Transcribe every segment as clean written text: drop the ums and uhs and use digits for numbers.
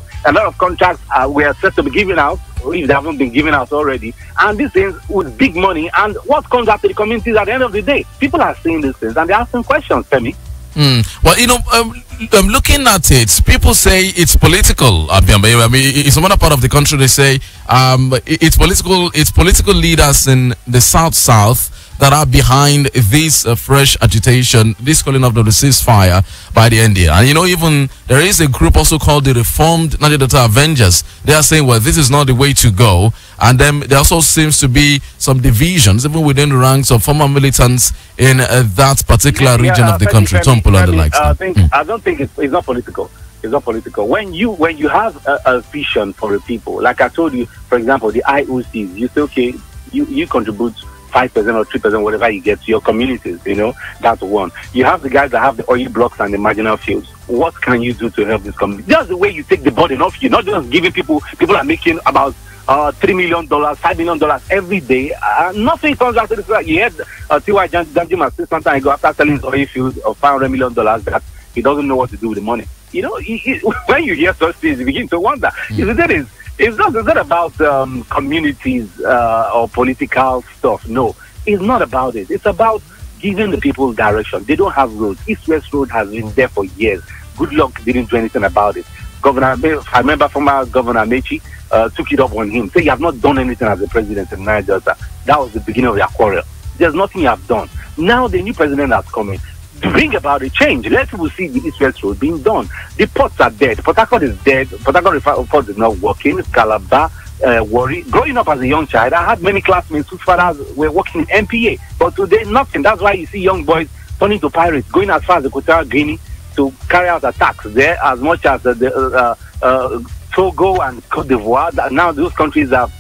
do. A lot of contracts were set to be given out, or if they haven't been given out already. And these things with big money. And what comes after the communities at the end of the day? People are seeing these things and they're asking questions, Femi. Well, looking at it, people say it's political. I mean, it's another part of the country. They say it's political. It's political leaders in the South that are behind this fresh agitation, this calling of the ceasefire by the NDA. And even there is a group also called the Reformed Niger Delta Avengers. They are saying, well, this is not the way to go. And then there also seems to be some divisions, even within the ranks of former militants in that particular region of the country. I don't think it's not political. It's not political. When you have a vision for the people, like I told you, for example, the IOCs, you say, okay, you contribute 5% or 3%, whatever you get to your communities, that's one. You have the guys that have the oil blocks and the marginal fields. What can you do to help this community? That's the way you take the burden off you, not just giving people are making about $3 million, $5 million every day. Nothing comes out of this. You heard T.Y. Janjima say some time ago after selling his oil field of $500 million that he doesn't know what to do with the money. When you hear such things, you begin to wonder. It's not about communities or political stuff. No, it's not about it. It's about giving the people direction. They don't have roads. East-West Road has been there for years. Good Luck didn't do anything about it. I remember former Governor Mechi took it up on him. Say, you have not done anything as a president in Niger Delta. That was the beginning of their quarrel. There's nothing you have done. Now the new president has come in. Bring about a change. Let people see the East-West Road being done. The ports are dead. Port Harcourt is dead. Port Harcourt port is not working. Calabar, Warri. Growing up as a young child, I had many classmates whose fathers were working in MPA. But today, nothing. That's why you see young boys turning to pirates, going as far as Equatorial Guinea to carry out attacks there, as much as Togo and Cote d'Ivoire. Now those countries have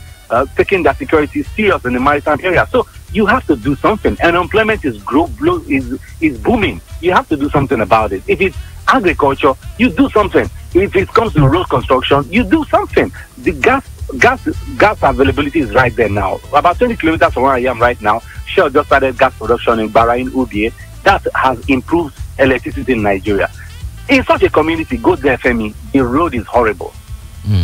taken their security serious in the maritime area. So you have to do something. And unemployment is booming. You have to do something about it. If it's agriculture, you do something. If it comes to road construction, you do something. The gas availability is right there now. About 20 kilometers from where I am right now, Shell just started gas production in Bahrain, Ubie. That has improved electricity in Nigeria. In such a community, go there, Femi, the road is horrible.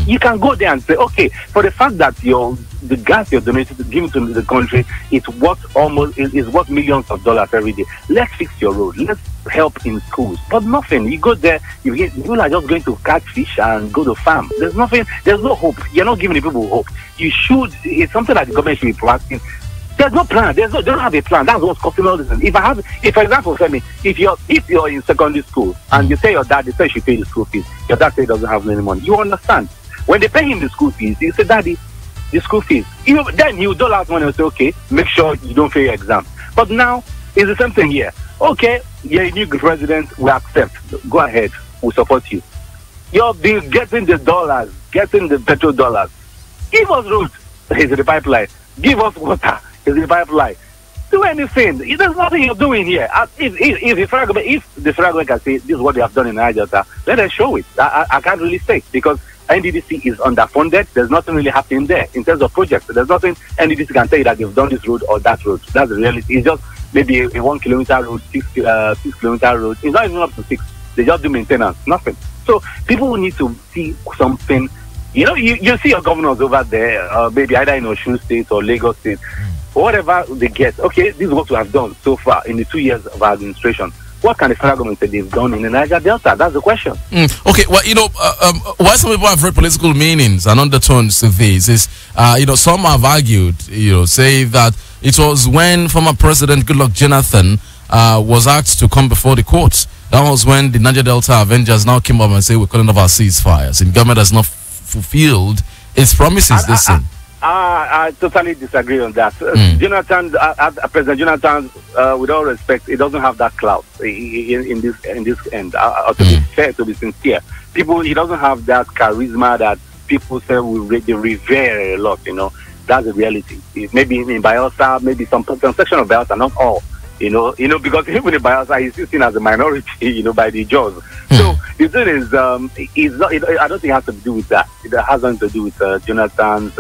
You can go there and say, okay, for the fact that the gas you're giving to the country is worth millions of dollars every day. Let's fix your road. Let's help in schools. But nothing. You go there, people are just going to catch fish and go to farm. There's nothing. There's no hope. You're not giving the people hope. It's something that the government should be proactive. There's no plan. They don't have a plan. That's what's causing all this. If for example, Femi, if you're in secondary school and you say your dad, they say you should pay the school fees. Your dad says he doesn't have any money. You understand? When they pay him the school fees, you say, Daddy, the school fees. Then you don't have money and say, okay, make sure you don't fail your exam. But now it's the same thing here. Okay, you're a new president, we accept. Go ahead, we support you. You're getting the dollars, getting the petrol dollars. Give us road, is the pipeline. Give us water, is the pipeline. Do anything. There's nothing you're doing here. If the fragment can say this is what they have done in Niger Delta, let us show it. I can't really say because NDDC is underfunded. There's nothing really happening there in terms of projects. There's nothing NDDC can tell you that they've done this road or that road. That's the reality. It's just maybe a 1 kilometer road, 6 kilometer road. It's not even up to 6. They just do maintenance. Nothing. So people need to see something. You see your governors over there, maybe either in Osun State or Lagos State, whatever they get. Okay, this is what we have done so far in the 2 years of our administration. What can the federal government say they've done in the Niger Delta? That's the question. Okay, well, why some people have very political meanings and undertones to this is, some have argued, say that it was when former President Goodluck Jonathan was asked to come before the courts. That was when the Niger Delta Avengers now came up and say we're calling off our ceasefires. And government has not fulfilled its promises. I totally disagree on that. President Jonathan, with all respect, he doesn't have that clout in this end. To be fair, to be sincere, he doesn't have that charisma that people say they revere a lot. That's the reality. Maybe in Bayelsa, maybe some section of Bayelsa, not all. Because even in Bayelsa, he's still seen as a minority, by the Jaws. So the thing is, I don't think it has to do with that. It has nothing to do with Jonathan's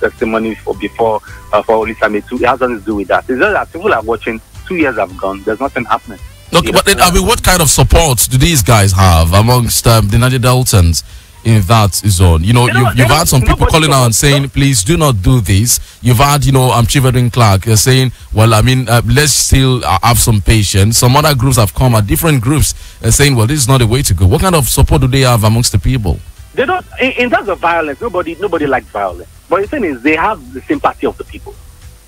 testimony for Olisametu. It has nothing to do with that. It's just that people are watching. 2 years have gone. There's nothing happening. Okay, but what kind of support do these guys have amongst the Niger Deltans in that zone. You know, you've had some people calling out and saying, please do not do this. You've had, you know, Chief Edwin Clark saying, well, I mean, let's still have some patience. Some other groups have come, different groups, saying, well, this is not the way to go. What kind of support do they have amongst the people? They don't, in terms of violence, nobody likes violence. But the thing is, they have the sympathy of the people.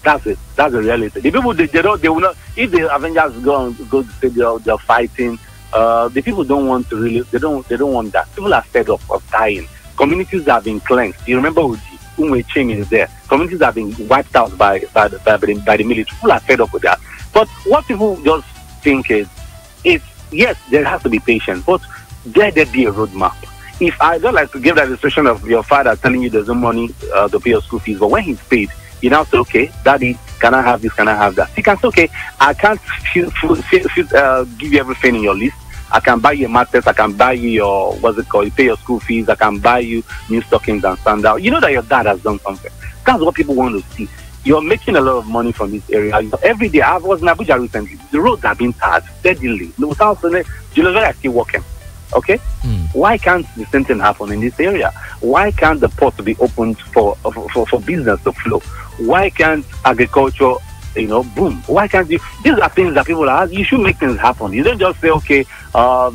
That's it. That's the reality. The people, they will not, if the Avengers go to say they're fighting, the people don't want to really, they don't want that. People are fed up of dying. Communities have been cleansed. You remember Umwe Ching is there. Communities have been wiped out by the military. People are fed up with that. But what people just think is yes, there has to be patience, but there be a roadmap. If I don't like to give that illustration of your father telling you there's no money to pay your school fees, but when he's paid, you now say, okay, daddy, can I have this, can I have that? He can say, okay, I can't give you everything in your list. I can buy you a mattress, I can buy you your, you pay your school fees, I can buy you new stockings and sandals. You know that your dad has done something. That's what people want to see. You're making a lot of money from this area. Every day, I was in Abuja recently. The roads are being tarred steadily. July are still working. Okay? Why can't the same thing happen in this area? Why can't the port be opened for business to flow? Why can't agriculture, boom? Why can't you? These are things that people are asking. You should make things happen. You don't just say, okay,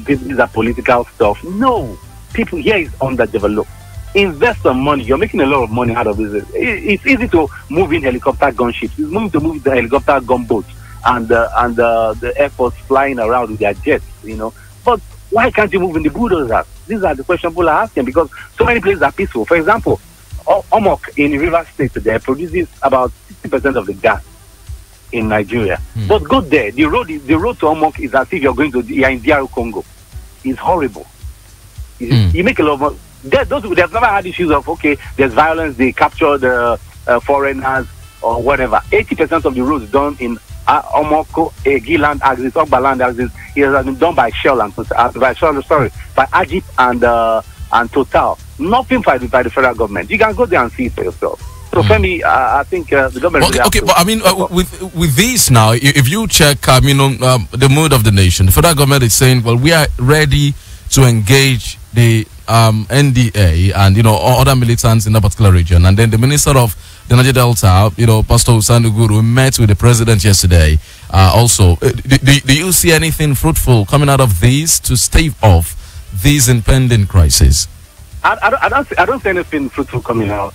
these are political stuff. No. People here is underdeveloped. Invest some money. You're making a lot of money out of this. It's easy to move in helicopter gunships. It's easy to move the helicopter gunboats and the Air Force flying around with their jets, But why can't you move in the bulldozers? These are the questions people are asking, because so many places are peaceful. For example, Omok in River State today produces about 60% of the gas in Nigeria. But go there, the road to Omok is as if you're in DR Congo. It's horrible. You make a lot of money. They've never had issues of, okay, there's violence, they capture the foreigners or whatever. 80% of the roads done in Omoko, Giland axis, Ogbaland axis, it has been done by Shell and by Ajip and Total. Nothing by the federal government. You can go there and see it for yourself. So Femi, I think the government. Okay, but I mean, with this now, if you check, the mood of the nation, the federal government is saying, well, we are ready to engage the NDA and other militants in that particular region. And then the minister of the Niger Delta, Pastor Usanduguru, met with the president yesterday. Also, do you see anything fruitful coming out of these to stave off these impending crises? I don't see anything fruitful coming out.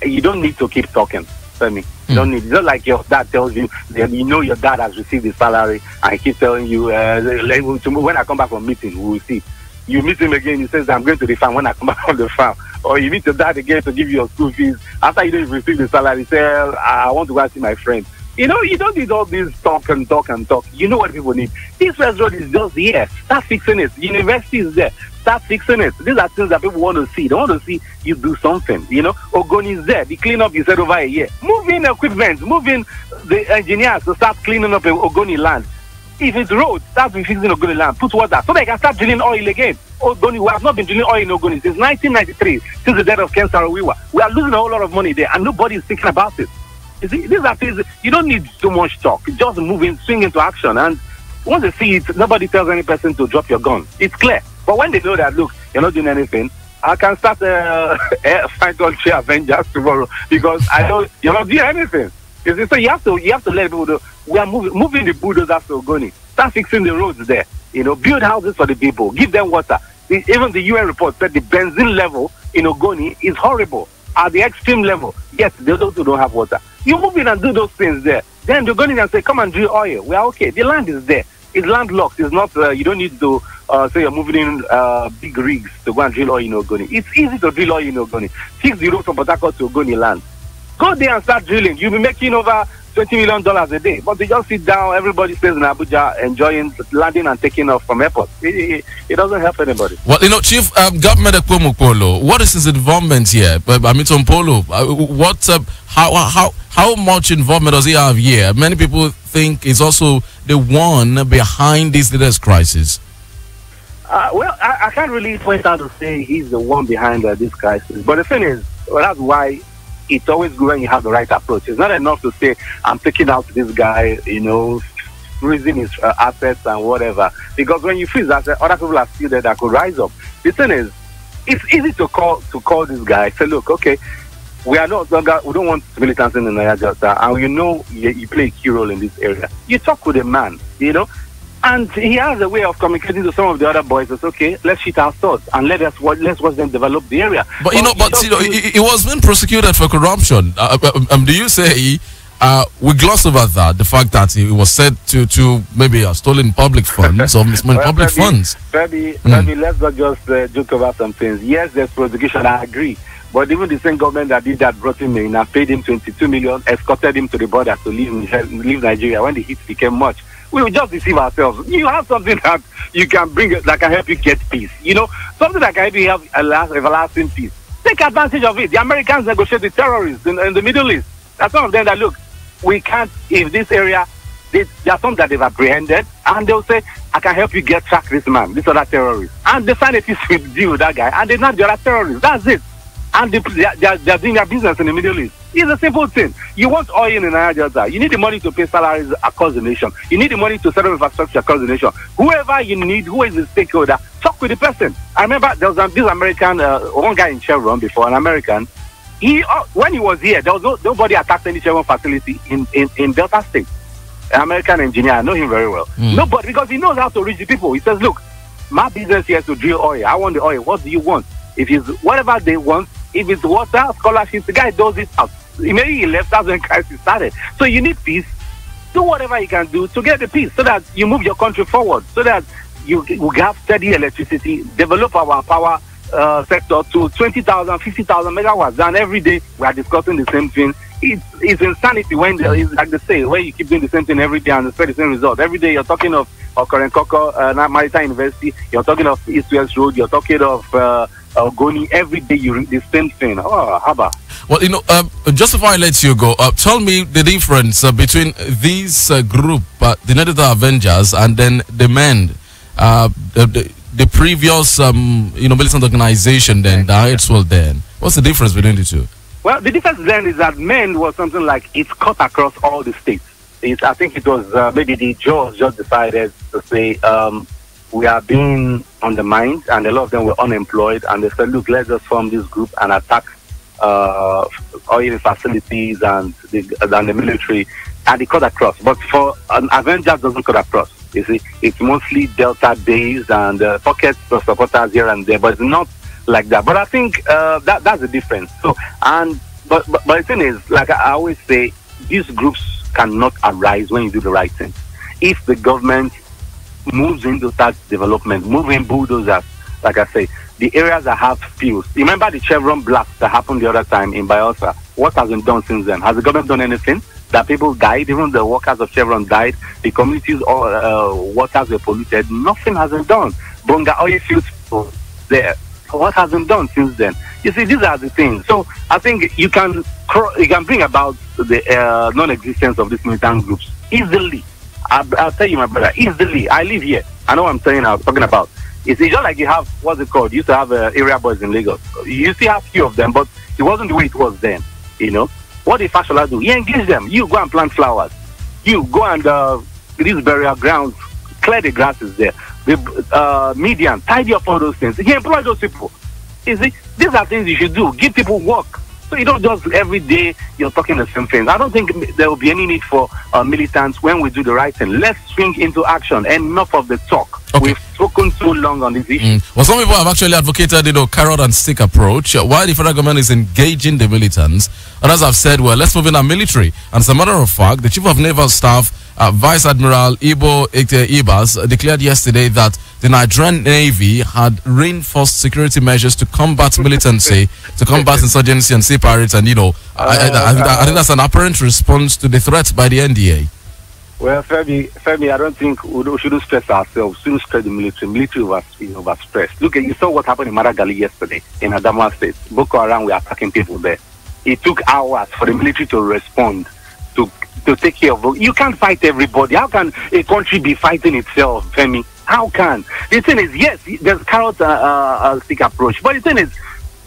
You don't need to keep talking. Me. You don't need. It's not like your dad tells you that your dad has received his salary and he keeps telling you when I come back from meeting we will see. You meet him again, he says, I'm going to the farm when I come back from the farm. Or you meet your dad again to give you your school fees. After you don't receive the salary, say, I want to go and see my friend. You don't need all this talk and talk and talk. You know what people need. This first road is just here. Start fixing it. University is there. Start fixing it. These are things that people want to see. They want to see you do something. Ogoni is there. The cleanup you said over a year. Move in equipment. Move in the engineers to start cleaning up Ogoni land. If it's road, start fixing Ogoni land. Put water so they can start drilling oil again. Ogoni, we have not been drilling oil in Ogoni since 1993, since the death of Ken Saro-Wiwa. We are losing a whole lot of money there, and nobody is thinking about it. You see, these are things you don't need too much talk. Just move in, swing into action, and once they see it, nobody tells any person to drop your gun. It's clear. But when they know that, look, you're not doing anything, I can start fight on three Avengers tomorrow because I know you're not doing anything. You see, so you have to let people know we are moving the bulldozers to Ogoni. Start fixing the roads there. Build houses for the people. Give them water. Even the UN report said the benzene level in Ogoni is horrible at the extreme level. Yes, those who don't have water. You move in and do those things there. Then they're going in and say, come and drill oil. We are okay. The land is there. It's landlocked. It's not. You don't need to say you're moving in big rigs to go and drill oil in Ogoni. It's easy to drill oil in Ogoni. Fix the road from Port Harcourt to Ogoni land. Go there and start drilling. You'll be making over $20 million a day. But they just sit down, everybody stays in Abuja enjoying landing and taking off from airport. It doesn't help anybody. Well, Chief Government Ekpomukolo, what is his involvement here? Tom Polo, how much involvement does he have here? Many people think he's also the one behind this latest crisis. Well, I can't really point out to say he's the one behind this crisis. But the thing is, that's why it's always good when you have the right approach. It's not enough to say, I'm taking out this guy, freezing his assets and whatever. Because when you freeze assets, other people are still there that could rise up. The thing is, it's easy to call this guy. Say, look, okay, we are no longer, we don't want militants in the Niger Delta, and you play a key role in this area. You talk with a man, and he has a way of communicating to some of the other boys. It's okay, let's shoot our thoughts and let's watch them develop the area. But he was being prosecuted for corruption. Do you say we gloss over that, the fact that he was said to maybe have stolen public funds or mismanaged public funds? Maybe let's not just joke over some things. Yes, there's prosecution, I agree. But even the same government that did that brought him in and paid him 22 million, escorted him to the border to leave Nigeria when the heat became much. We will just deceive ourselves. You have something that you can bring that can help you get peace. Something that can help you have everlasting peace. Take advantage of it. The Americans negotiate with terrorists in the Middle East. There's some of them that look, we can't, if this area, there are some that they've apprehended, and they'll say, I can help you track this man, this other terrorist. And they sign a peace deal with that guy, and they not the other terrorists. That's it. And they're doing their business in the Middle East. It's a simple thing. You want oil in the Niger Delta. You need the money to pay salaries across the nation. You need the money to set up infrastructure across the nation. Whoever you need, who is the stakeholder, talk with the person. I remember there was this American, one guy in Chevron before, an American. When he was here, there was nobody attacked any Chevron facility in Delta State. An American engineer, I know him very well. Nobody, because he knows how to reach the people. He says, look, my business here is to drill oil. I want the oil. What do you want? If it's whatever they want, if it's water, scholarships, the guy does it out. Maybe he left, that's when crisis started. So you need peace. Do whatever you can do to get the peace so that you move your country forward, so that you have steady electricity, develop our power sector to 20,000, 50,000 megawatts. And every day we are discussing the same thing. It's insanity when, like they say, when you keep doing the same thing every day and expect the same result. Every day you're talking of Okorenkoko, Maritime University, you're talking of East-West Road, you're talking of Goni. Every day you read the same thing. Oh, haba. Well, just before I let you go, tell me the difference between this group, the Nether Avengers, and then the men, the previous, militant organization. Then the IHSWL. Then, what's the difference between the two? Well, the difference then is that men was something like it's cut across all the states. I think it was maybe the judge just decided to say we are being undermined, and a lot of them were unemployed, and they said, look, let's just form this group and attack oil facilities and the military, and they cut across. But for an Avenger, doesn't cut across. You see, it's mostly Delta based and pockets of supporters here and there, but it's not like that. But I think that's the difference. So, but the thing is, like I always say, these groups cannot arise when you do the right thing. If the government moves into that development, moving bulldozers, like I say, the areas that have spills. Remember the Chevron blast that happened the other time in Bielsa? What has been done since then? Has the government done anything? That people died, even the workers of Chevron died, the communities or waters were polluted. Nothing has been done. Bonga oil fields there. What has been done since then? You see, these are the things. So I think you can bring about the non-existence of these militant groups easily. I'll tell you, my brother, easily. I live here. I know what I'm talking about. It's just like you have, what's it called? You used to have area boys in Lagos. You still have few of them, but it wasn't the way it was then. What did Fashola do? He engaged them. You go and plant flowers. You go and these burial grounds, clear the grasses there. The median, tidy up all those things. He employed those people. You see, these are things you should do. Give people work. So you don't just every day you're talking the same things. I don't think there will be any need for militants when we do the right thing. Let's swing into action. Enough of the talk. Okay. We've spoken too long on this issue. Well, some people have actually advocated, carrot and stick approach. While the federal government is engaging the militants, others have said, well, let's move in our military. And as a matter of fact, the Chief of Naval Staff, Vice Admiral Ibo Ibas, declared yesterday that the Nigerian Navy had reinforced security measures to combat militancy, to combat insurgency and sea pirates. And, I think that's an apparent response to the threats by the NDA. Well, Femi, I don't think we shouldn't stress ourselves. We shouldn't stress the military. Military was overstressed. Look, you saw what happened in Madagali yesterday in Adamawa State. Boko Haram were attacking people there. It took hours for the military to respond, to take care of. You can't fight everybody. How can a country be fighting itself, Femi? How can? The thing is, yes, there's carrot stick approach, but the thing is,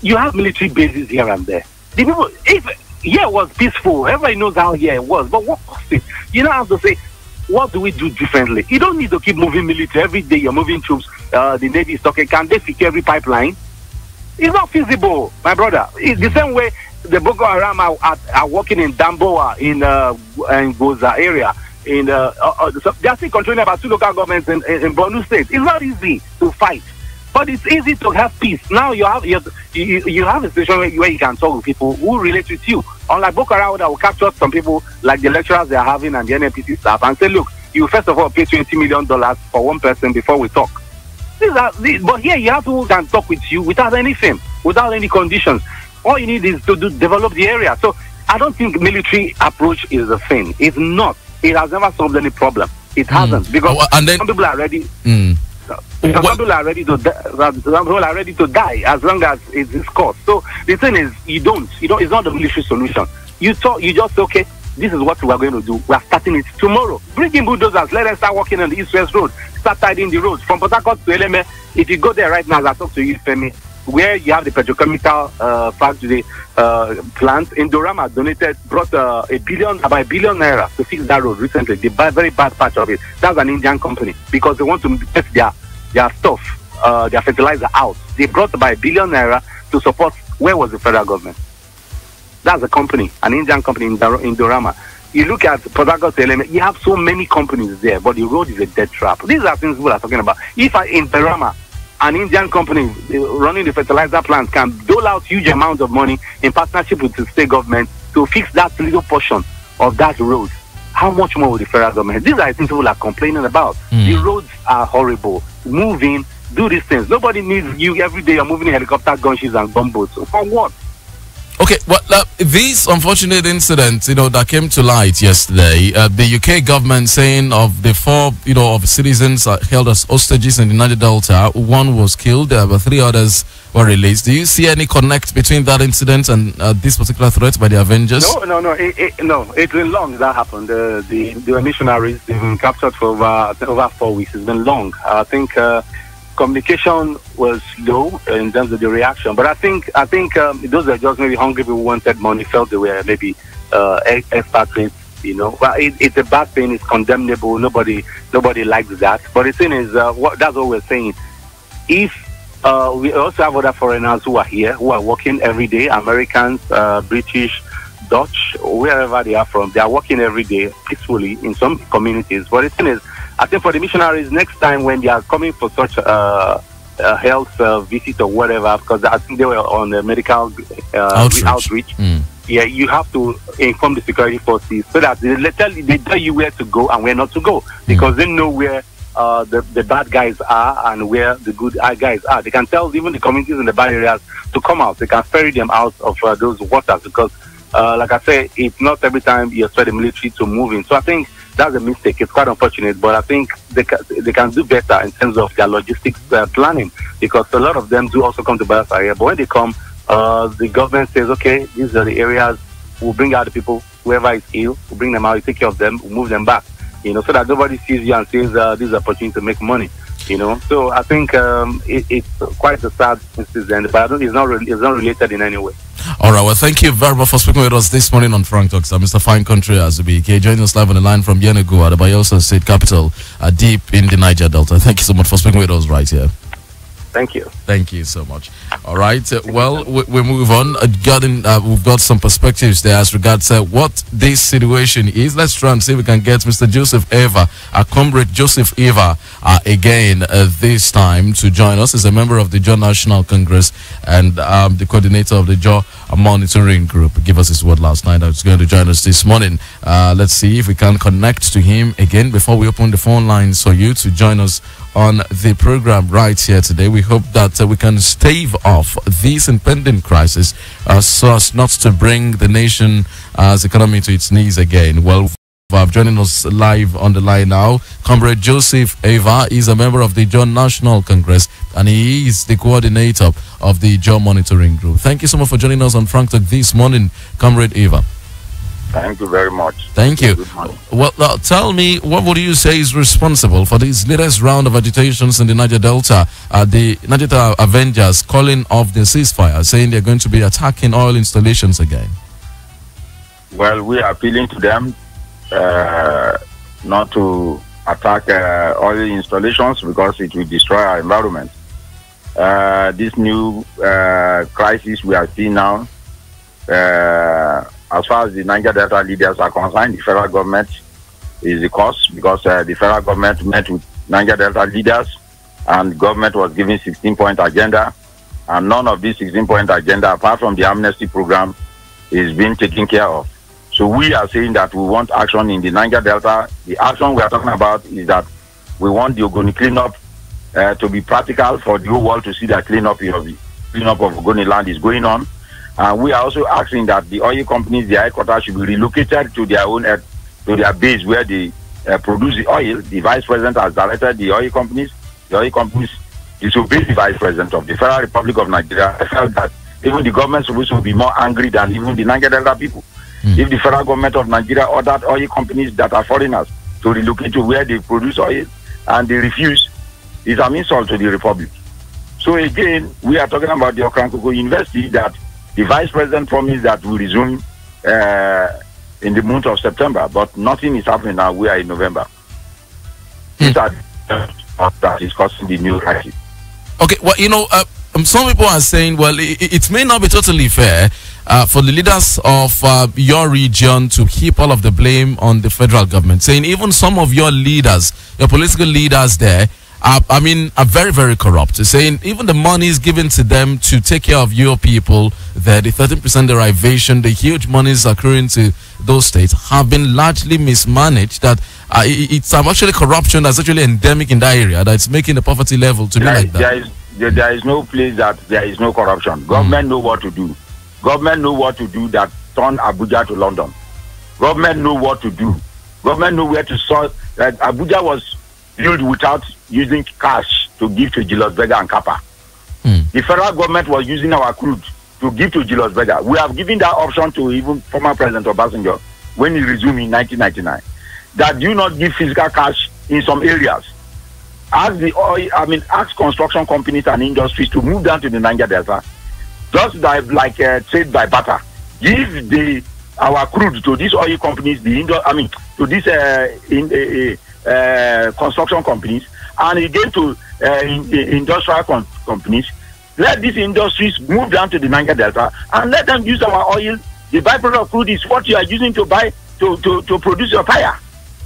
you have military bases here and there. The people, if here was peaceful, everybody knows how here it was, but what was it? You don't have to say, what do we do differently? You don't need to keep moving military every day. You're moving troops. The Navy is talking. Can they secure every pipeline? It's not feasible, my brother. It's the same way the Boko Haram are working in Damboa, in Goza area. So they are still controlling about 2 local governments in Borno State. It's not easy to fight, but it's easy to have peace. Now you have a situation where you can talk with people who relate with you. Unlike Boko Haram, that will capture some people like the lecturers they are having and the NNPC staff and say, look, you first of all pay $20 million for one person before we talk. But here you have people who can talk with you without anything, without any conditions. All you need is to develop the area. So I don't think military approach is a thing. It's not. It has never solved any problem. It hasn't, because some people are ready. Some people are ready to die as long as it's cost. So the thing is, you don't. It's not the military solution. You just say, okay, this is what we are going to do. We are starting it tomorrow. Bring in bulldozers. Let us start working on the East-West Road. Start tidying the roads from Port Harcourt to Eleme. If you go there right now, as I talk to you, Femi, where you have the petrochemical factory plant in Dorama brought about $1 billion to fix that road recently. The very bad part of it. That's an Indian company, because they want to get their stuff, their fertilizer out. They brought about $1 billion to support. Where was the federal government? That's a company, an Indian company in Dorama. You look at Port Harcourt, you have so many companies there, but the road is a dead trap. These are things people are talking about. If in Dorama, an Indian company running the fertilizer plant can dole out huge amounts of money in partnership with the state government to fix that little portion of that road, how much more will the federal government? These are things people are complaining about. The roads are horrible. Move in, do these things. Nobody needs you every day. You're moving in helicopter, gunships, and gunboats. For what? Okay, well, these unfortunate incidents, that came to light yesterday, the UK government saying of the 4, of citizens held as hostages in the Niger Delta, 1 was killed, but 3 others were released. Do you see any connect between that incident and this particular threat by the Avengers? No. It's been long that happened. The missionaries, they've been captured for over 4 weeks. It's been long. I think communication was low in terms of the reaction, but I think those are just maybe hungry people who wanted money, felt they were maybe expatriates, But it's a bad thing. It's condemnable. Nobody likes that. But the thing is, that's what we're saying. If we also have other foreigners who are here, who are working every day, Americans, British, Dutch, wherever they are from, they are working every day peacefully in some communities. But the thing is, I think for the missionaries, next time when they are coming for such a health visit or whatever, because I think they were on the medical outreach. Yeah, you have to inform the security forces so that they tell you where to go and where not to go, because they know where the bad guys are and where the good guys are. They can tell even the communities in the bad areas to come out. They can ferry them out of those waters, because like I say, it's not every time you expect the military to move in. So I think that's a mistake. It's quite unfortunate, but I think they can do better in terms of their logistics planning, because a lot of them do also come to Bayelsa area. But when they come, the government says, okay, these are the areas, we'll bring out the people, whoever is ill, we'll bring them out, we'll take care of them, we'll move them back, so that nobody sees you and says this is an opportunity to make money, So I think it's quite a sad incident, but it's not related in any way. All right, well, thank you very much for speaking with us this morning on Frank Talks. Mr. Fine Country Azubike joining us live on the line from Yenagoa, the Bayelsa State capital, deep in the Niger Delta. Thank you so much for speaking with us right here. Thank you. Thank you so much. All right. Well, we move on. We've got some perspectives there as regards what this situation is. Let's try and see if we can get Mr. Joseph Eva, our comrade Joseph Eva, again this time to join us. He's a member of the Jaw National Congress and the coordinator of the Jaw Monitoring Group. Give us his word last night. He's going to join us this morning. Let's see if we can connect to him again before we open the phone lines for you to join us on the program right here today. We hope that we can stave off this impending crisis so as not to bring the nation's economy to its knees again. Well, joining us live on the line now, Comrade Joseph Eva is a member of the Jaw National Congress and he is the coordinator of the Jaw Monitoring Group. Thank you so much for joining us on Frank Talk this morning, Comrade Eva. Thank you very much. Thank you. Well, tell me, what would you say is responsible for this latest round of agitations in the Niger Delta? The Niger Delta Avengers calling off the ceasefire, saying they're going to be attacking oil installations again. Well, we are appealing to them not to attack oil installations because it will destroy our environment. this new crisis we are seeing now, as far as the Niger Delta leaders are concerned, the federal government is the cause, because the federal government met with Niger Delta leaders and government was giving 16-point agenda, and none of this 16-point agenda, apart from the amnesty program, is being taken care of. So we are saying that we want action in the Niger Delta. The action we are talking about is that we want the Ogoni cleanup to be practical for the whole world to see that cleanup of Ogoni land is going on. And we are also asking that the oil companies, their headquarters should be relocated to their own to their base where they produce the oil. The vice president has directed the oil companies. The oil companies disobey the vice president of the Federal Republic of Nigeria. I felt that even the government supposed to be more angry than even the Niger Delta people. If the federal government of Nigeria ordered oil companies that are foreigners to relocate to where they produce oil and they refuse, it's an insult to the Republic. So again, we are talking about the Okankoko University that the vice president promised that will resume in the month of September, but nothing is happening now. We are in November. These are that is causing the new crisis. Okay, well, some people are saying, well, it may not be totally fair for the leaders of your region to heap all of the blame on the federal government, saying even some of your leaders, your political leaders there, are very, very corrupt. Saying even the money is given to them to take care of your people, the 13% derivation, the huge monies accruing to those states have been largely mismanaged. That it's actually corruption that's actually endemic in that area, that's making the poverty level to be like that. There is no place that there is no corruption. Government know what to do. Government know what to do that turn Abuja to London. Government know what to do. Government know where to sort. Abuja was built without using cash to give to Julius Berger and Kappa. The federal government was using our crude to give to Julius Berger. We have given that option to even former President Obasanjo when he resumed in 1999. That do not give physical cash in some areas. Ask construction companies and industries to move down to the Niger Delta, just like trade by barter. Give our crude to these oil companies, to these construction companies, and again to industrial companies. Let these industries move down to the Niger Delta and let them use our oil. The byproduct crude is what you are using to buy to produce your tire.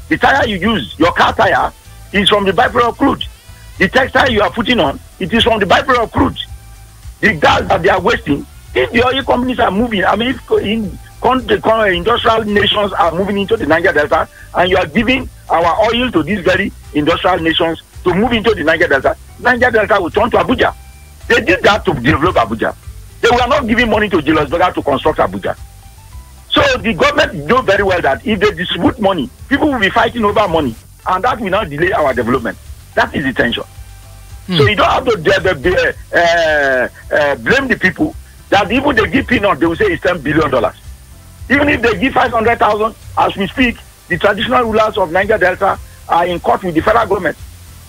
The tire you use, your car tire, is from the byproduct crude. The textile you are putting on, it is from the byproduct crude. The gas that they are wasting, if the oil companies are moving, if industrial nations are moving into the Niger Delta, and you are giving our oil to these very industrial nations to move into the Niger Delta, Niger Delta will turn to Abuja. They did that to develop Abuja. They were not giving money to Julius Berger to construct Abuja. So the government know very well that if they distribute money, people will be fighting over money, and that will not delay our development. That is the tension. So you don't have to blame the people that even they give peanuts, they will say it's $10 billion. Even if they give 500,000, as we speak, the traditional rulers of Niger Delta are in court with the federal government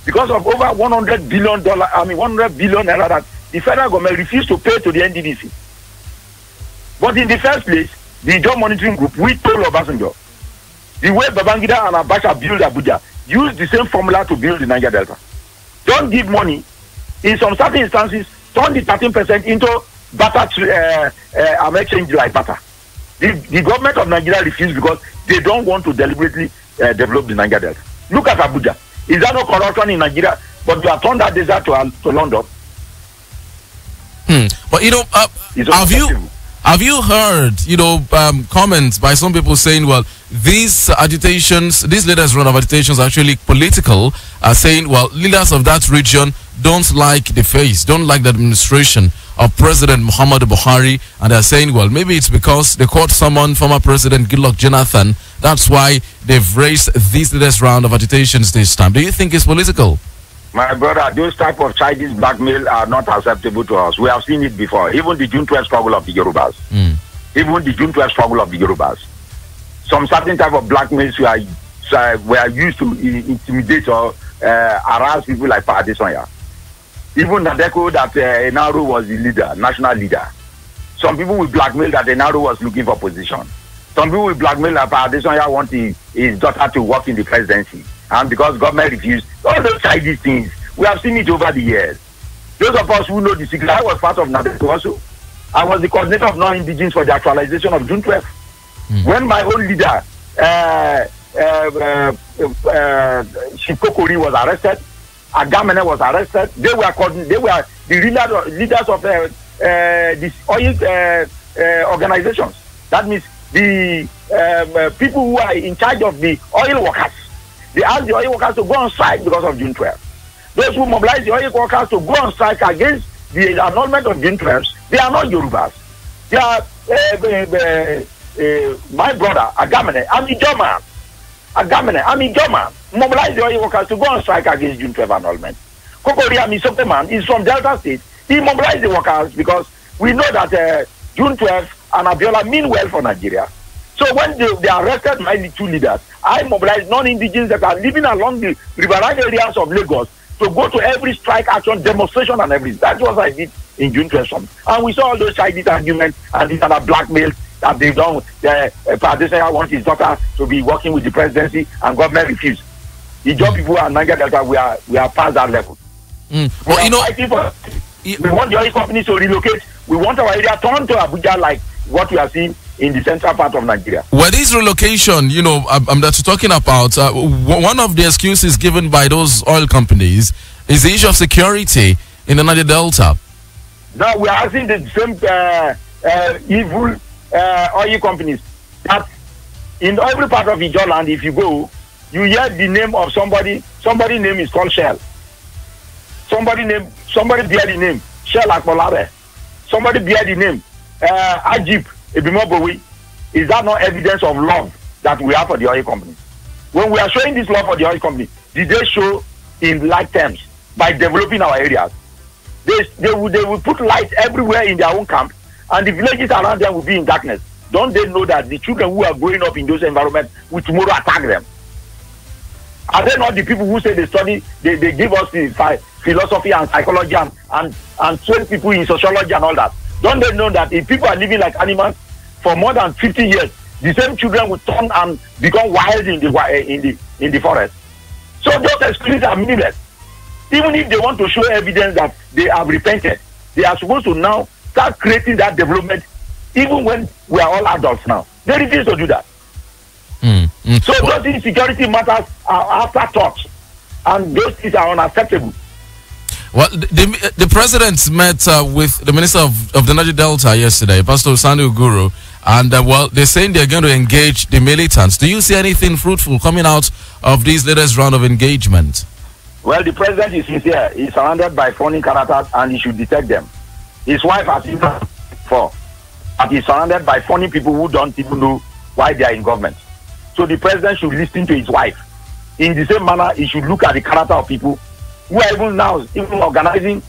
because of over $100 billion. $100 billion that the federal government refused to pay to the NDDC. But in the first place, the job monitoring group, we told Obasanjo, the way Babangida and Abacha build Abuja, use the same formula to build the Niger Delta. Don't give money. In some certain instances, turn the 13% into butter exchange like butter. The government of Nigeria refused because they don't want to deliberately develop the Niger Delta. Look at Abuja. Is there no corruption in Nigeria? But you have turned that desert to London. But have you heard comments by some people saying, well, these agitations, these leaders' run of agitations are actually political, saying, well, leaders of that region don't like the face, don't like the administration of President Muhammadu Buhari, and they're saying, well, maybe it's because they caught someone, former President Goodluck Jonathan, that's why they've raised these leaders' round of agitations this time. Do you think it's political? My brother, those type of Chinese blackmail are not acceptable to us. We have seen it before. Even the June 12 struggle of the Yorubas. Even the June 12 struggle of the Yorubas. Some certain type of blackmails were used to intimidate or harass people like Pa Adesonya. Even Nadeko that Enaro was the leader, national leader. Some people will blackmail that Enaro was looking for position. Some people will blackmail that Pa Adesonya wanted his daughter to work in the presidency. And because government refused, all those childish things, we have seen it over the years. Those of us who know the secret, I was part of NABEC also. I was the coordinator of non-indigenous for the actualization of June 12th. When my own leader, Shikokori, was arrested, Agamene was arrested. They were the leaders of these oil organizations. That means the people who are in charge of the oil workers. They asked the oil workers to go on strike because of June 12th. Those who mobilized the oil workers to go on strike against the annulment of June 12th, they are not Yorubas. They are my brother, Agamene, Amijoma. Mobilized the oil workers to go on strike against June 12th annulment. Kokori Amisopeman is from Delta State. He mobilized the workers because we know that June 12th and Abiola mean well for Nigeria. So when they arrested my two leaders, I mobilized non-indigenous that are living along the riverine areas of Lagos to go to every strike action, demonstration and everything. That's what I did in June 12th. And we saw all those childish arguments and these other blackmail that they've done. Padesaya wants his daughter to be working with the presidency and government refused. The job people and Niger Delta, we are past that level. Well, you know, we want the oil companies to relocate. We want our area turned to Abuja like what we are seeing in the central part of Nigeria. Well, this relocation, you know, that you're talking about, one of the excuses given by those oil companies is the issue of security in the Niger Delta. Now we are asking the same evil oil companies that in every part of Ijo land, if you go, you hear the name of somebody. Somebody's name is called Shell. Somebody bear the name Shell Akpolare. Somebody bear the name Ajib Ebimobowi. Is that not evidence of love that we have for the oil company? When we are showing this love for the oil company, did they show in light terms by developing our areas? They will put light everywhere in their own camp, and the villages around them will be in darkness. Don't they know that the children who are growing up in those environments will tomorrow attack them? Are they not the people who say they study, they give us the philosophy and psychology and train people in sociology and all that? Don't they know that if people are living like animals for more than 50 years, the same children will turn and become wild in the forest? So those excuses are meaningless. Even if they want to show evidence that they have repented, they are supposed to now start creating that development even when we are all adults now. They refuse to do that. So those insecurity matters are afterthoughts, and those things are unacceptable. Well, the president met with the minister of the Niger Delta yesterday, Pastor Sani Uguru, and well, they're saying they're going to engage the militants. Do you see anything fruitful coming out of this latest round of engagement? Well, the president is sincere. He's surrounded by funny characters, and he should detect them. His wife has even before, and he's surrounded by funny people who don't even know why they are in government. So the president should listen to his wife. In the same manner, he should look at the character of people who are even now organizing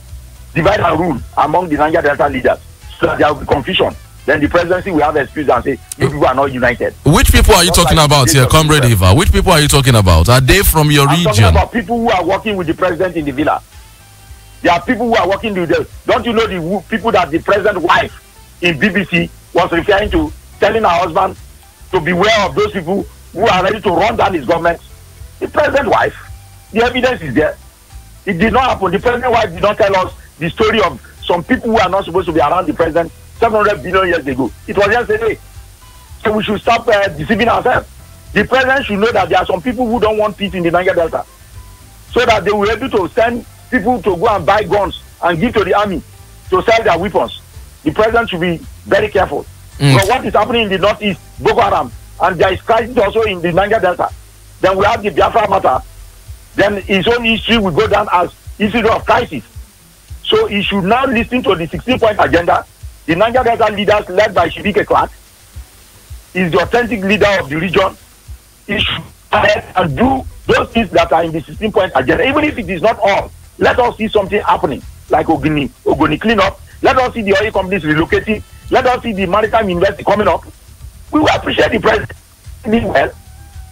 divide and rule among the Niger Delta leaders, so that there will be confusion. Then the presidency will have excuse and say, you people are not united. Which people are you talking about here, Comrade Eva? Which people are you talking about? Are they from your region? I'm talking about people who are working with the president in the villa. There are people who are working with the... Don't you know the people that the president's wife in BBC was referring to, telling her husband to beware of those people who are ready to run down his government? The president's wife, the evidence is there. It did not happen. The president's wife did not tell us the story of some people who are not supposed to be around the president 700 billion years ago. It was yesterday. So we should stop deceiving ourselves. The president should know that there are some people who don't want peace in the Niger Delta, so that they will be able to send people to go and buy guns and give to the army to sell their weapons. The president should be very careful. But what is happening in the northeast, Boko Haram, and there is crisis also in the Niger Delta. Then we have the Biafra matter. Then his own history will go down as issue of crisis. So he should now listen to the 16-point agenda. The Niger Delta leaders led by Shibike Clark is the authentic leader of the region. He should ahead and do those things that are in the 16-point agenda. Even if it is not all, let us see something happening, like Ogoni cleanup. Let us see the oil companies relocating. Let us see the maritime university coming up. We will appreciate the president. Meanwhile,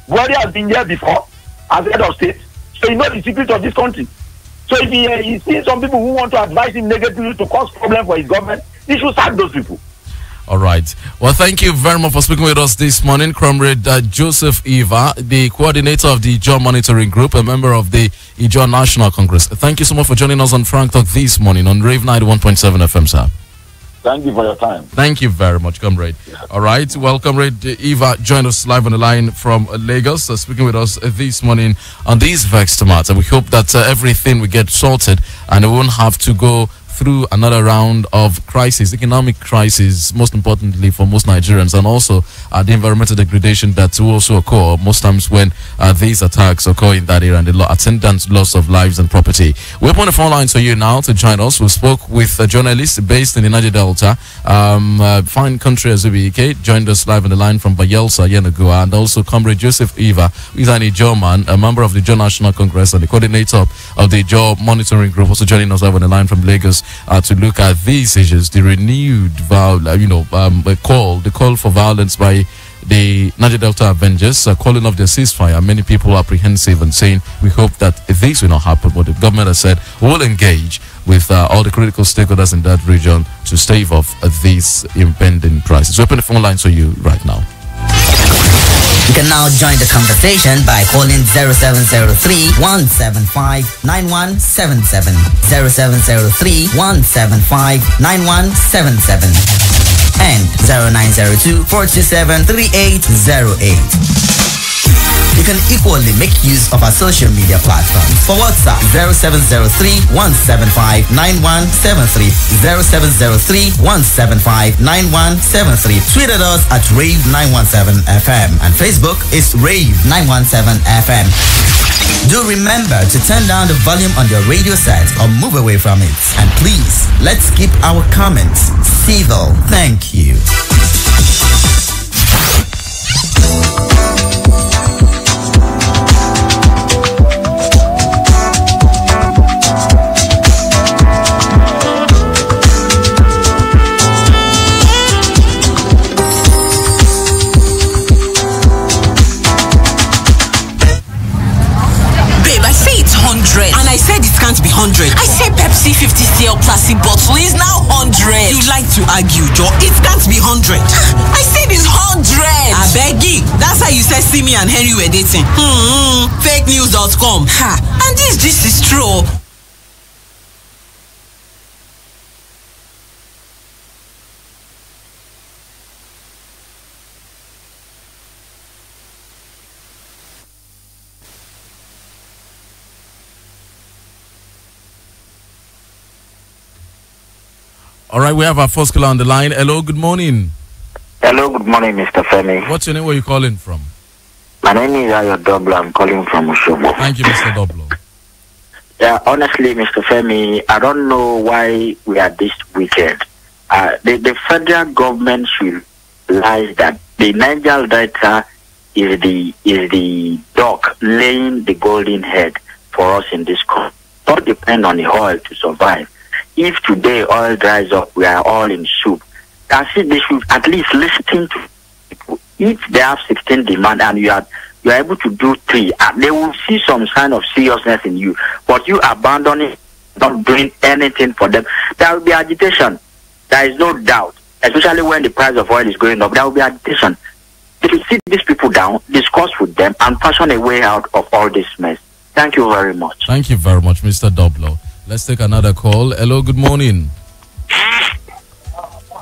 Buhari has been here before as head of state, so he knows the secret of this country. So if he sees some people who want to advise him negatively to cause problem for his government, he should sack those people. All right. Well, thank you very much for speaking with us this morning, Comrade Joseph Eva, the coordinator of the Ijaw Monitoring Group, a member of the Ijaw National Congress. Thank you so much for joining us on Frank Talk this morning on Rave 91.7 FM, sir. Thank you for your time. Thank you very much, Comrade. All right. Well, Comrade Eva joined us live on the line from Lagos, speaking with us this morning on these vexed matter. We hope that everything will get sorted and we won't have to go through another round of crisis, economic crisis, most importantly for most Nigerians, and also the environmental degradation that will also occur most times when these attacks occur in that area and the attendant loss of lives and property. We open the phone lines for you now to join us. We spoke with a journalist based in the Niger Delta, fine country Azubike, joined us live on the line from Bayelsa, Yenagoa, and also Comrade Joseph Eva, who is an Ijaw man, a member of the Ijaw National Congress and the coordinator of the Ijaw Monitoring Group, also joining us live on the line from Lagos. To look at these issues, the renewed the call for violence by the Niger Delta Avengers, calling off their ceasefire. Many people are apprehensive and saying we hope that this will not happen. But the government has said we'll engage with all the critical stakeholders in that region to stave off these impending crises. Open the phone lines for you right now. You can now join the conversation by calling 0703-175-9177, 0703-175-9177, and 0902-427-3808. You can equally make use of our social media platforms. For WhatsApp, 0703-175-9173, 0703-175-9173. Tweet at us at Rave917FM, and Facebook is Rave917FM. Do remember to turn down the volume on your radio set or move away from it. And please, let's keep our comments civil. Thank you. And I said it can't be 100. I said Pepsi 50cl plastic bottle is now 100. You like to argue, Joe? It can't be 100. I said it's 100. I beg you. That's how you said Simi and Henry were dating. Fakenews.com. Ha. And this is true. All right, we have our first caller on the line. Hello, good morning. Hello, good morning, Mr. Femi. What's your name? Where are you calling from? My name is Ayo Doblo. I'm calling from Oshobo. Thank you, Mr. Doblo. Yeah, honestly, Mr. Femi, I don't know why we are this wicked. The federal government should realize that the Niger Delta is the dock laying the golden head for us in this country. All depend on the oil to survive. If today oil dries up, we are all in soup. I think they should at least listen to people. If they have 16 demand and you are able to do 3, they will see some sign of seriousness in you. But you abandoning, not doing anything for them, there will be agitation. There is no doubt, especially when the price of oil is going up. There will be agitation. If you sit these people down, discuss with them, and fashion a way out of all this mess. Thank you very much. Thank you very much, Mr. Doblo. Let's take another call. Hello, good morning.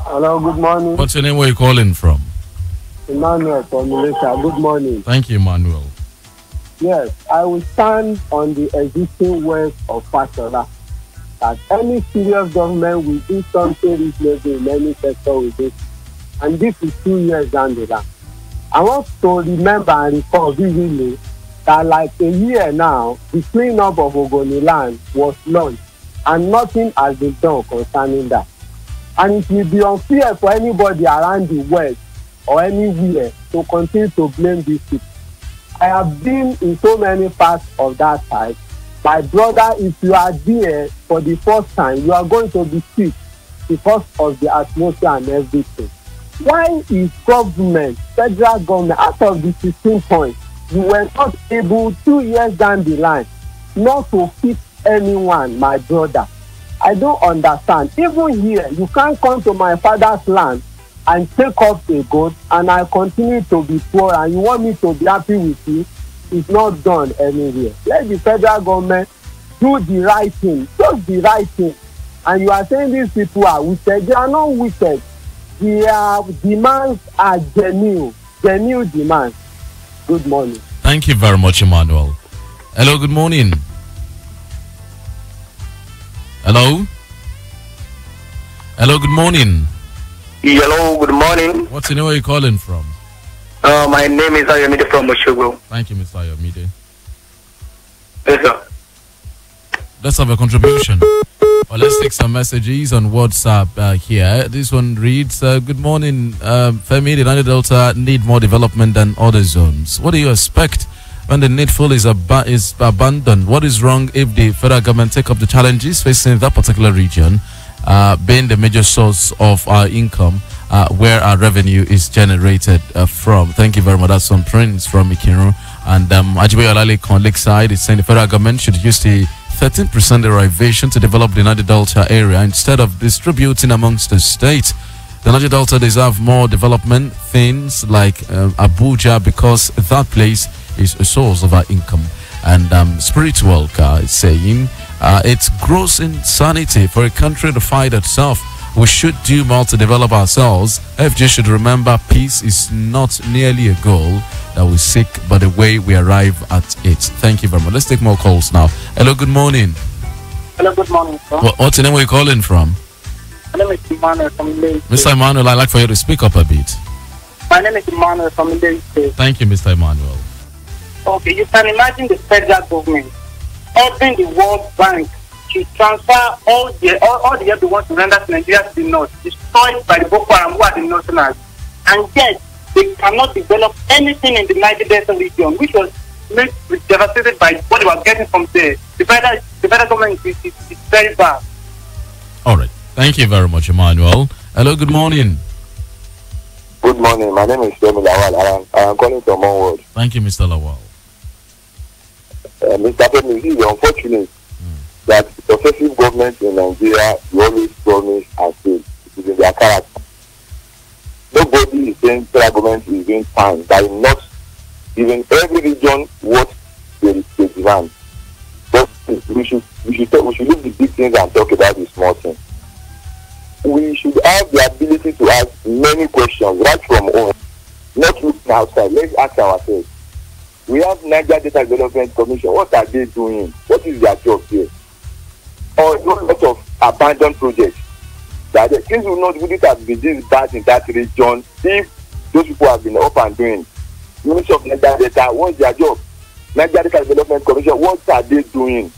Hello, good morning. What's your name? Where are you calling from? Emmanuel from Malaysia. Good morning. Thank you, Emmanuel. Yes, I will stand on the existing words of Fashola that any serious government will do something reasonable in any sector with it. And this is 2 years down the line. I want to remember and recall vividly that like a year now, the cleanup of Ogoni land was launched and nothing has been done concerning that. And it will be unfair for anybody around the world or anywhere to continue to blame these people. I have been in so many parts of that side. My brother, if you are there for the first time, you are going to be sick because of the atmosphere and everything. Why is government, federal government, out of the 16 points, you were not able 2 years down the line not to fix anyone, my brother? I don't understand. Even here, you can't come to my father's land and take up a goat and I continue to be poor and you want me to be happy with you, it's not done anywhere. Let the federal government do the right thing, just the right thing. And you are saying these people are wicked. They are not wicked. Their demands are genuine demands. Good morning. Thank you very much, Emmanuel. Hello, good morning. Hello? Hello, good morning. Hello, good morning. What's the name? Where you calling from? My name is Ayomide from Oshogo. Thank you, Mr. Ayomide. Yes, sir. Let's have a contribution. Well, let's take some messages on WhatsApp here. This one reads, good morning, Femi, the Niger Delta need more development than other zones. What do you expect when the needful is abandoned? What is wrong if the federal government take up the challenges facing that particular region, being the major source of our income, where our revenue is generated from? Thank you very much. That's from Prince from Ikiru. And Ajibe Olale on Lakeside is saying the federal government should use the 13% derivation to develop the Niger Delta area instead of distributing amongst the states. The Niger Delta deserve more development things like Abuja, because that place is a source of our income. And Spiritual Guy is saying it's gross insanity for a country to fight itself. We should do more to develop ourselves. FJ should remember peace is not nearly a goal that we seek, but the way we arrive at it. Thank you very much. Let's take more calls now. Hello, good morning. Hello, good morning, sir. What's the name? Where you calling from? My name is Emmanuel from Lake. Mr. Emmanuel, I'd like for you to speak up a bit. My name is Emmanuel from Lake. Thank you, Mr. Emmanuel. Okay, you can imagine the federal government helping the World Bank to transfer all the help they want to render to Nigeria to the north, destroyed by the Boko Haram who are the northerners, and yet they cannot develop anything in the Niger Delta region, which was made devastated by what they were getting from there. The federal government is very bad. All right. Thank you very much, Emmanuel. Hello, good morning. Good morning. My name is Femi Lawal. I am calling from Onward. Thank you, Mr. Lawal. Mr. Femi, it is unfortunate that successive governments in Nigeria will always promise and say it is in their character. Nobody is saying federal government is doing fine by not giving every region what they demand. But we should look at the big things and talk about the small things. We should have the ability to ask many questions right from home, not looking outside. Let's ask ourselves. We have Niger Data Development Commission. What are they doing? What is their job here? Or a lot of abandoned projects. That the things wouldn't have been this bad in that region if those people have been up and doing. Ministry of Niger Data, what's their job? Niger Data Development Commission, what are they doing?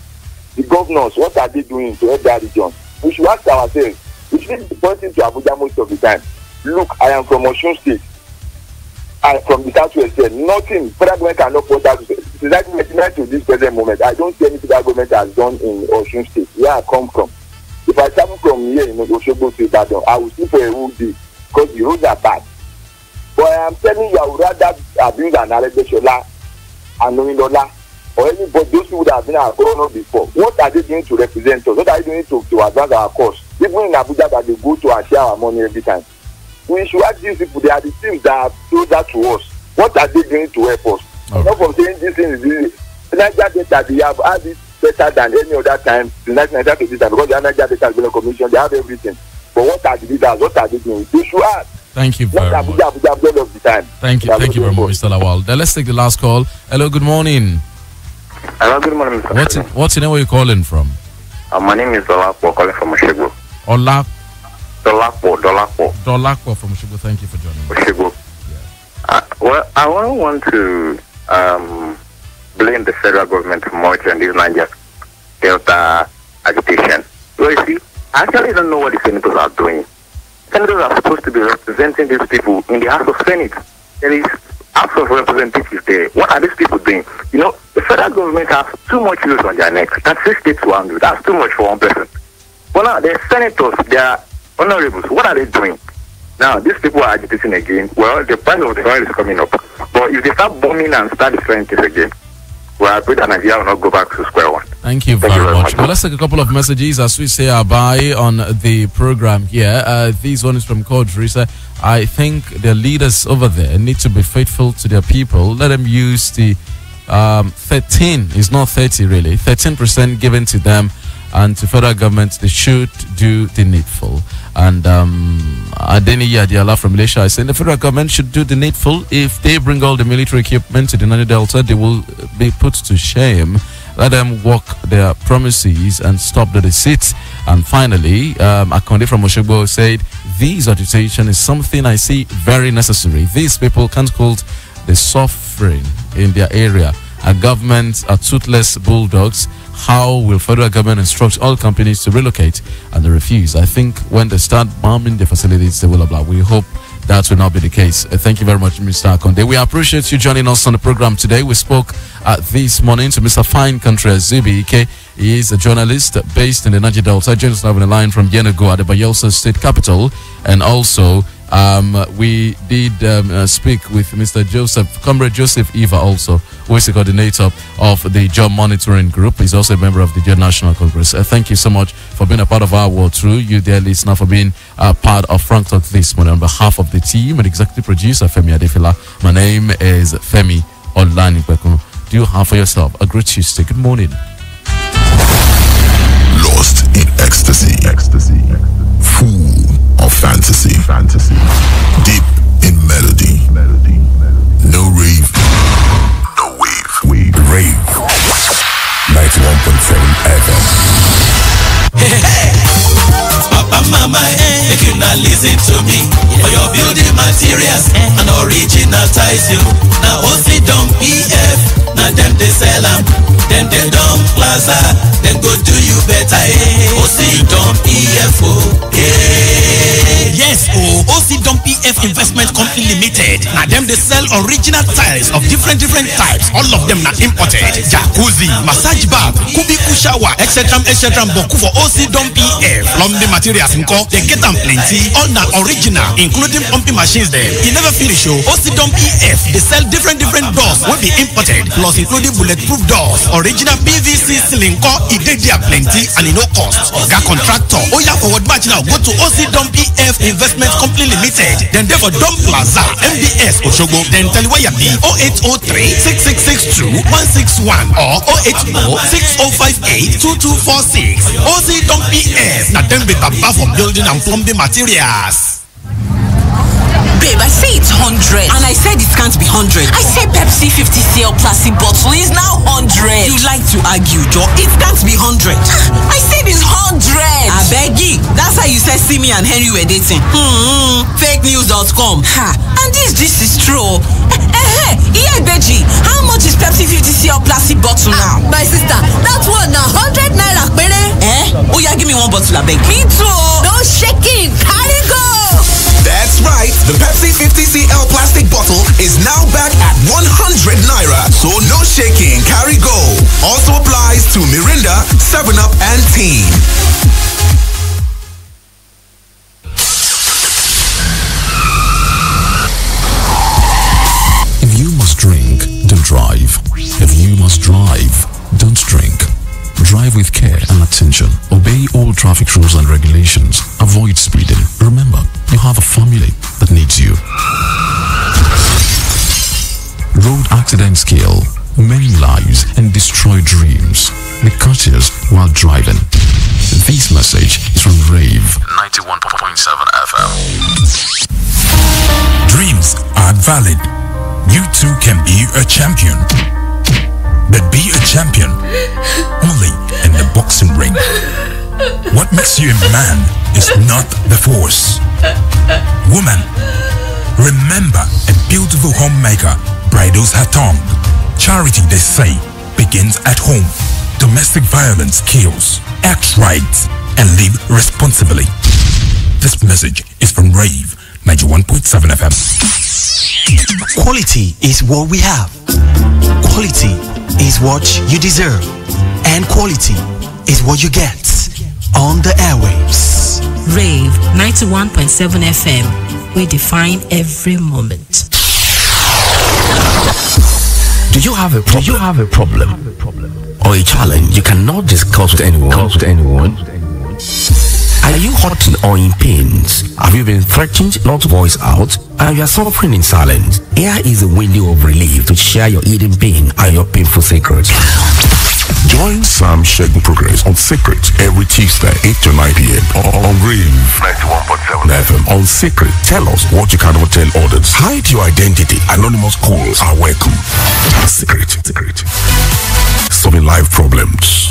The governors, what are they doing to help that region? We should ask ourselves. We shouldn't be pointing to Abuja most of the time. Look, I am from Osun State. I'm from the Southwest here. Nothing. Federal government cannot point out to this present moment. I don't see anything that government has done in Osun State, where I come from. If I travel from here in Osogbo to Ibadan, I will sleep for a whole day because the roads are bad. But I am telling you, I would rather abuse an Aregbesola and Nomindola or anybody, those people that have been our governor before. What are they doing to represent us? What are they doing to advance our cause? Even in Abuja that they go to and share our money every time. We should ask these people, they are the teams that are closer to us. What are they doing to help us? Okay. Not from saying this thing is really Niger Data, they have had it better than any other time to Niger to this time because the Niger Data Development Commission, they have everything. But what are the leaders? What are they doing? They should ask. Thank you very much. Abuja of the time. Thank you very much, Mr. Lawal. Then let's take the last call. Hello, good morning. Hello, good morning, Mr. What's the name? Where you calling from? My name is Dolapo, calling from Oshogo. Dolapo from Oshogo. Thank you for joining us. Oshogo. Yeah. Well, I don't want to blame the federal government much on this Niger Delta agitation. Well, you see, I actually don't know what the senators are doing. Senators are supposed to be representing these people in the House of Senate. There is House of Representatives there. What are these people doing? You know, the federal government has too much use on their necks. That's 6 states to handle. That's too much for one person. Well, now, the senators, they are honorables. What are they doing? Now, these people are agitating again. Well, the price of the oil is coming up. But if they start bombing and start destroying things again, well, I pray that Nigeria will not go back to square one. Thank you very much. Well, let's take a couple of messages as we say our bye on the program here. This one is from Kodri. I think the leaders over there need to be faithful to their people. Let them use the 13, it's not 30 really, 13% given to them and to federal government. They should do the needful. And Adeni Yadiala from Malaysia is saying the federal government should do the needful. If they bring all the military equipment to the Niger Delta, they will be put to shame. Let them walk their promises and stop the deceit. And finally, Akonde from Oshogbo said, this agitation is something I see very necessary. These people can't hold the suffering in their area. Our governments are toothless bulldogs. How will federal government instruct all companies to relocate and they refuse? I think when they start bombing the facilities, they will blah. We hope that will not be the case. Thank you very much, Mr. Akonde. We appreciate you joining us on the program today. We spoke this morning to Mr. Fine Country Zubike. He is a journalist based in the Niger Delta. Joins us now on the line from Yenagoa, the Bayelsa State Capital. And also, we did speak with Mr. Comrade Joseph Eva also, who is the coordinator of the Job Monitoring Group. He's also a member of the Job National Congress. Thank you so much for being a part of our world through. You, dear listener, for being part of Frank Talk this morning. On behalf of the team and executive producer, Femi Adefila, my name is Femi Olanipekun. Do you have for yourself a great Tuesday? Good morning. Lost in ecstasy. Full of fantasy. Deep in melody. No rave. No wave. Rave. 91.7 FM. Hey. Papa, mama, make you not listen to me. For your building materials and original ties you. Now OC don't PF. Now them they sell them. Then they don't plaza. Then go do you better. OC don't PF. Yes, OC don't PF Investment Company Limited. Now them they sell original tiles of different types. All of them not imported. Jacuzzi, massage bath, kubiku shower, etc. Boku for OC don't PF. Plumbing materials they get them plenty. All not original, including pumping machines there. You never finish OC don't PF. They sell different doors will be imported. Plus including bulletproof doors. Original PVC ceiling they are plenty and no cost. Got contractor. Oh yeah, forward batch now. Go to OC Dom PF Investment Company Limited. Then there for Dom Plaza, MBS Oshogbo. Then tell you where you be 0803 6662 161 or 080 6058 2246. OC Dom PF. Now them be tapa for building and plumbing materials. Babe, I say it's 100 and I said it can't be 100. I say Pepsi 50cl plastic bottle is now 100. You like to argue, Joe? It can't be 100. I said it's 100. I beg you. That's how you said Simi and Henry were dating. Fakenews.com. And this is true. Yeah, Beji, how much is Pepsi 50cl plastic bottle now? My sister, that one now 100 naira pere. Oh yeah, give me one bottle, I beg. Me too. No shaking. Carry go. That's right. The Pepsi 50cl plastic bottle is now back at 100 naira. So no shaking, carry go. Also applies to Mirinda, 7-Up, and Teen. If you must drink, don't drive. If you must drive, don't drink. Drive with care and attention. Obey all traffic rules and regulations. Avoid speeding. Remember, you have a family that needs you. Road accidents kill, maim lives, and destroy dreams. Be cautious while driving. This message is from Rave 91.7 FM. Dreams are valid. You too can be a champion. But be a champion only in the boxing ring. What makes you a man is not the force. Woman, remember, a beautiful homemaker bridles her tongue. Charity, they say, begins at home. Domestic violence kills. Act right and live responsibly. This message is from Rave 91.7 FM. Quality is what we have. Quality is what you deserve. And quality is what you get on the airwaves. Rave 91.7 FM. We define every moment. Do you have a problem? or a challenge you cannot discuss with anyone? Are you hurting or in pains? Have you been threatened not to voice out and you are suffering in silence? Here is a window of relief to share your hidden pain and your painful secrets. Join Sam Shagun Progress on Secret every Tuesday 8 to 9 p.m. on Rave 91.7 FM on Secret. Tell us what you cannot tell others. Hide your identity. Anonymous calls are welcome. Secret. Solving life problems.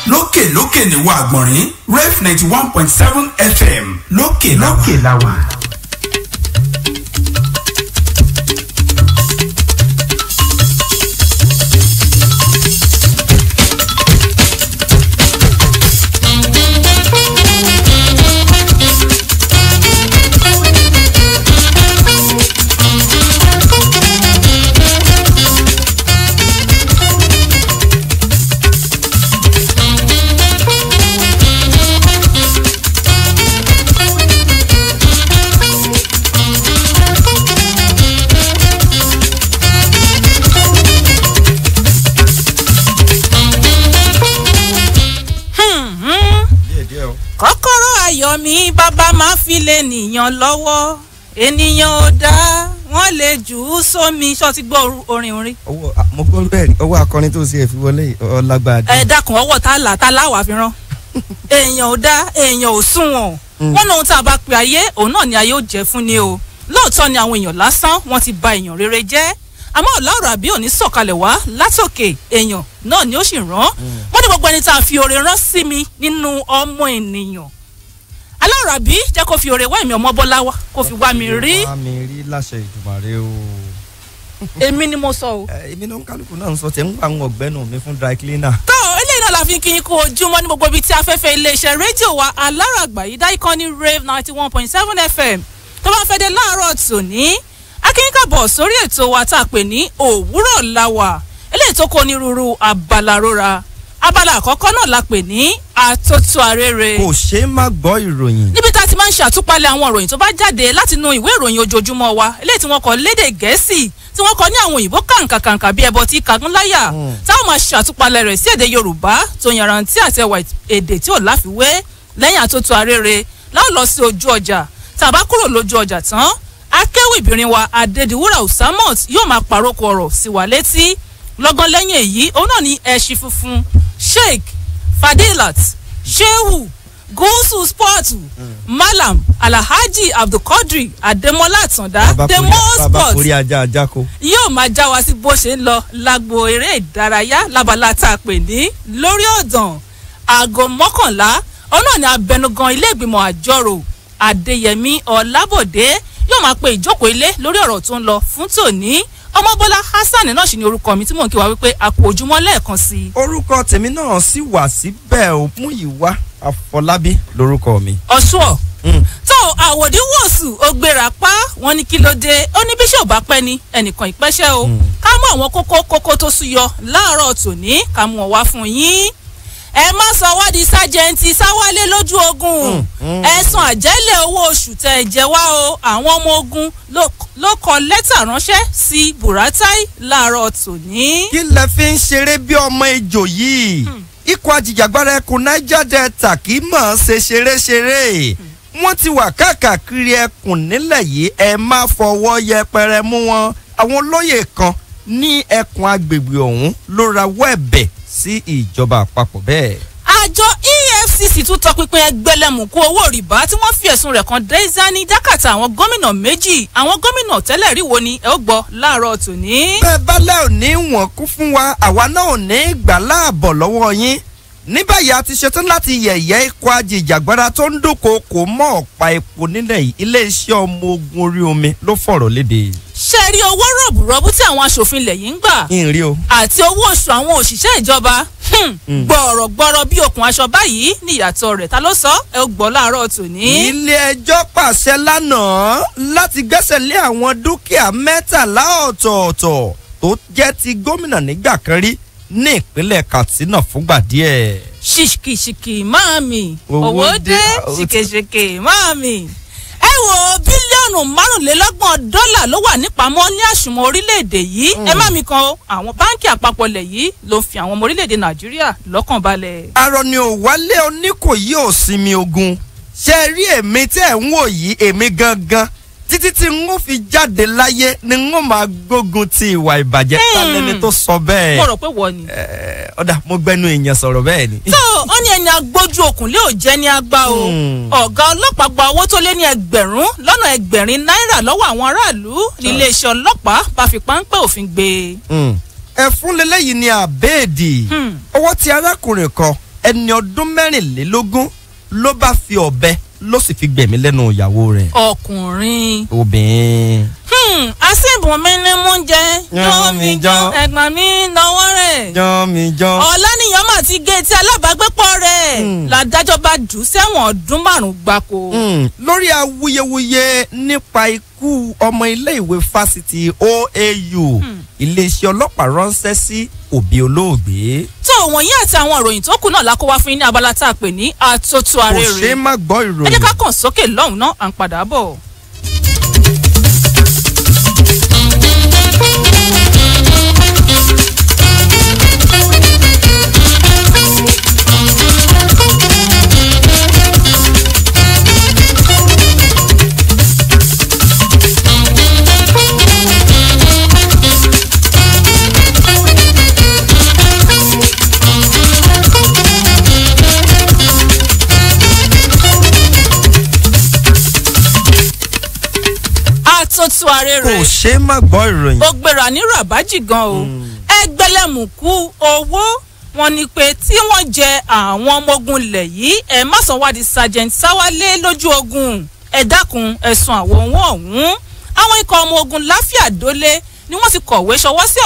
lókè ní wà àgbọ̀nrín Rave 91.7 FM lókè láwà. mi bàbá máa fi lè nìyàn lọ́wọ́ ènìyàn ò dá wọ́n lè jù ú sómi ṣọ́ ti gbọ́ orin. mo gbọ́ bẹ́ẹ̀ ọwọ́ akọrin tó ṣe é fi wọlé ọlágbàdì. ẹ dákun ọwọ́ tá láwàá fi rán èèyàn ò dá èèyàn ò sunwọ̀n wọ́n ní ohun tá a bá pe ayé òun náà ni ayé ò jẹ́ fún ni o lóòótọ́ ni àwọn èèyàn lásán wọ́n ti ba èèyàn rere jẹ́ àmọ́ ọ̀làrọ̀ àbí òní sọ̀kalẹ̀ wá látòkè èèyàn náà ni ó sì rán wọ́n ní gbogbo ẹni tá a fi oore rán sí mi nínú ọmọ ènìyàn alárabí jẹ́ kó fi oore wá èmi ọmọ bọ́lá wá kó fi wá mi rí. wá mi rí láṣẹ Ìdùmarè o. èmi ni mo sọ o. èmi náà kálukú náà ń sọ tẹ̀ ń gba àwọn ọ̀gbẹ́nu mi fún dry cleaner. tó eléyìí náà la fi kí n kú ojúmọ́ ní gbogbo ibi tí afẹ́fẹ́ iléeṣẹ́ rédíò wa aláràgbà yìí dá ìkànnì Rave 91.7 FM tó bá fẹ́ dé láàárọ̀ tòní akínkàbọ̀ sórí ètò wa tá a pè ní òwúrọ̀ làwà eléyìí tó kó onírúurú abala rora abala àkọ́kọ́ náà la pè ní àtótó arére. kò ṣeé má gbọ́ ìròyìn. níbi tá a ti máa ń ṣàtúpalẹ̀ àwọn ìròyìn tó bá jáde láti inú ìwé ìròyìn ojoojúmọ́ wa eléyìí tí wọ́n kọ lédè gẹ̀ẹ́sì tí wọ́n kọ ní àwọn òyìnbó kàǹkàkàǹkà bí ẹbọ tí kagún láyà táwọn máa ṣàtúpalẹ̀ rẹ̀ sí èdè Yorùbá tó yanrantí àti ẹwà èdè tí ò láfiwé lẹ́yìn àtótó arére láwọn lọ sí ojú ọjà tàbá kúrò lójú ọjà tán akéwìbìnrin wa Adédìwúrà Usamot yóò máa pàrókò ọ̀rọ̀ sí wa létí lọ́gán lẹ́yìn èyí òun náà ní ẹṣin funfun Sheikh Fadilat Shehu Gúúsù Sport Malam Alhaji Abdulkadri Ademola Atanda Demo Sport yóò máa já wa sí bó ṣe ń lọ lágbo eré ìdárayá lábala tá a pè ní lórí ọ̀dàn aago 11 òun náà ní abẹnugan ilé ìgbìmọ̀ àjọrò Adéyẹmí Ọlábòdé yóò máa pe ìjókòó ilé lórí ọ̀rọ̀ tó ń lọ fún tòní ọmọbọ́lá Hassan náà sì ni orúkọ mi tí mò ń kí wa wípé a kú ojúmọ́ lẹ́ẹ̀kan sí i. orúkọ tèmi náà sì wà síbẹ̀ ò Múyìwá Àfọlábí lórúkọ mi. ọ̀ṣọ́ tó àwòdì wòsù ó gbéra pa wọ́n ní kí ló dé ó ní bí ṣé ò bá pẹ́ ni ẹnìkan ìpẹ́ṣẹ́ o ká mú àwọn kókó tó súyọ láàárọ̀ tòní ká mú ọ wá fún yín. ẹ má sọ wá di sájẹǹtì sáwálé lójú ogun ẹ̀sùn àjẹ́lẹ̀ owó oṣù tẹ ẹ jẹ wá o àwọn ọmọ ogun ló kọ lẹ́tà ránṣẹ́ sí Buratai láàárọ̀ tòní. kí lẹ fi ń ṣeré bí ọmọ ejò yìí ikọ̀ ajìjàgbara ẹkùn Niger Delta kì í mọ̀ ọ́n ṣe ṣeré wọ́n ti wà káàkiri ẹkùn nílẹ̀ yìí ẹ má fọwọ́ yẹpẹrẹ mú wọn àwọn olóyè kan ní ẹkùn agbègbè ọ̀hún ló rawọ́ ẹ̀bẹ̀ sí ìjọba àpapọ̀ bẹ́ẹ̀. àjọ EFCC tún tọpinpin ẹgbẹ̀lẹ́mùkú owó rìbá tí wọ́n fi ẹ̀sùn rẹ̀ kan Désiré Dákàtà àwọn gómìnà méjì àwọn gómìnà tẹ́lẹ̀ rí wo ni ẹ ó gbọ́ láàárọ̀ tòní. bẹ́ẹ̀ bálẹ̀ ò ní wọ́n kú fún wa àwa náà ò ní gbà láàbọ̀ lọ́wọ́ yín ní báyìí a ti ṣetán láti yẹ̀yẹ́ ikọ̀ ajìjàgbara tó ń dúnkòokò mọ́ ọ̀pá epo nílẹ̀ yìí iléeṣẹ́ ọmọ ogun orí omi ló fọ̀rọ̀ léde. ṣe rí owó rọ̀bùrọ̀bù tí àwọn aṣòfin ilẹ̀ yìí ń gbà ìrìn o àti owó oṣù àwọn òṣìṣẹ́ ìjọba gbọ̀rọ̀gbọ̀rọ̀ bí okùn aṣọ báyìí ní ìyàtọ̀ rẹ̀ ta ló sọ ẹ gbọ́ láàárọ̀ tòní. ilé ẹjọ́ pàṣẹ lánàá láti gbẹ́sẹ̀ lé àwọn dúkìá 13 ọ̀tọ̀ọ̀tọ̀ tó jẹ́ ti gómìnà nígbà kan rí ní ìpínlẹ̀ Katsina fúngbà díẹ̀. ṣìkìṣìkì máàmì owó dé ṣìkìṣìkì máàmì ẹ wo bílíọ̀nù márùnlélọ́gbọ̀n dọ́là ló wà nípamọ́ ní àsùnwọ̀n orílẹ̀-èdè yìí ẹ má mi kan àwọn báńkì àpapọ̀ lẹ̀ yìí ló fi àwọn ọmọ orílẹ̀-èdè nàìjíríà lọ́kàn balẹ̀. arọ ni ò wálé oníkòyí ò sinmi ogun ṣe rí èmi tí ẹ̀ ń wò yìí èmi gangan títí tí n ó fi jáde láyé ni n ó máa gbógun ti ìwà ìbàjẹ́ tálẹ́ni tó sọ bẹ́ẹ̀. mo rò pé wọ́n ni. ọ̀dà mo gbẹnu èèyàn sọ̀rọ̀ bẹ́ẹ̀ ni. tó ó ní ẹni agbójú òkùnlé ò jẹ́ ní agbá o ọ̀gá ọlọ́pàá gba owó tó lé ní ẹgbẹ̀rún lọ́nà ẹgbẹ̀rin náírà lọ́wọ́ àwọn aráàlú níléeṣẹ́ ọlọ́pàá bá fi páńpẹ́ òfin gbé. ẹ̀fún lélẹ́yìí ni àbẹ́ẹ̀dì owó tí arákùnrin kan ẹni ọdún mẹ́rìnlélógún ló bá fi ọ̀bẹ ló sì fi gbẹ̀mí lẹ́nu ìyàwó rẹ̀. ọkùnrin. obìnrin. àṣìbùn mi ni mú jẹ jọ mi jọ ẹ̀gbọ́n mi náwó rẹ̀. jọ mi jọ. ọ̀lànìyàn mà ti gé etí alábàágbépọ̀ rẹ̀ làdájọ́ bá jù sẹ́wọ̀n ọdún 5 gbáko. lórí awuyewuye nípa ikú ọmọ ilé ìwé fásitì OAU iléeṣẹ́ ọlọ́pàá ránṣẹ́ sí òbí olóògbé. tó wọ̀nyí àti àwọn ìròyìn tó kù náà la kó wá fún yín ní abala tá a pè ní àtótó arére. kò ṣeé má gbọ́ ìròyìn. ẹ jẹ́ ká kàn sókè lọ́hùn náà à ń padà bọ̀. àtótó arére. kò ṣeé má gbọ́ ìròyìn. ó gbéra ní rabaji gan o. ẹgbẹ̀lẹ́mùkú owó wọn ni pé tí wọ́n jẹ àwọn ọmọ ogun ilẹ̀ yìí ẹ̀ má sọ wá di sergeant sáwálé lójú ogun ẹ̀ dákun ẹ̀sùn àwọn ohun ọ̀hún. àwọn ikọ̀ ọmọ ogun láfíà dólé ni wọ́n ti kọ̀wé ṣọwọ́ sí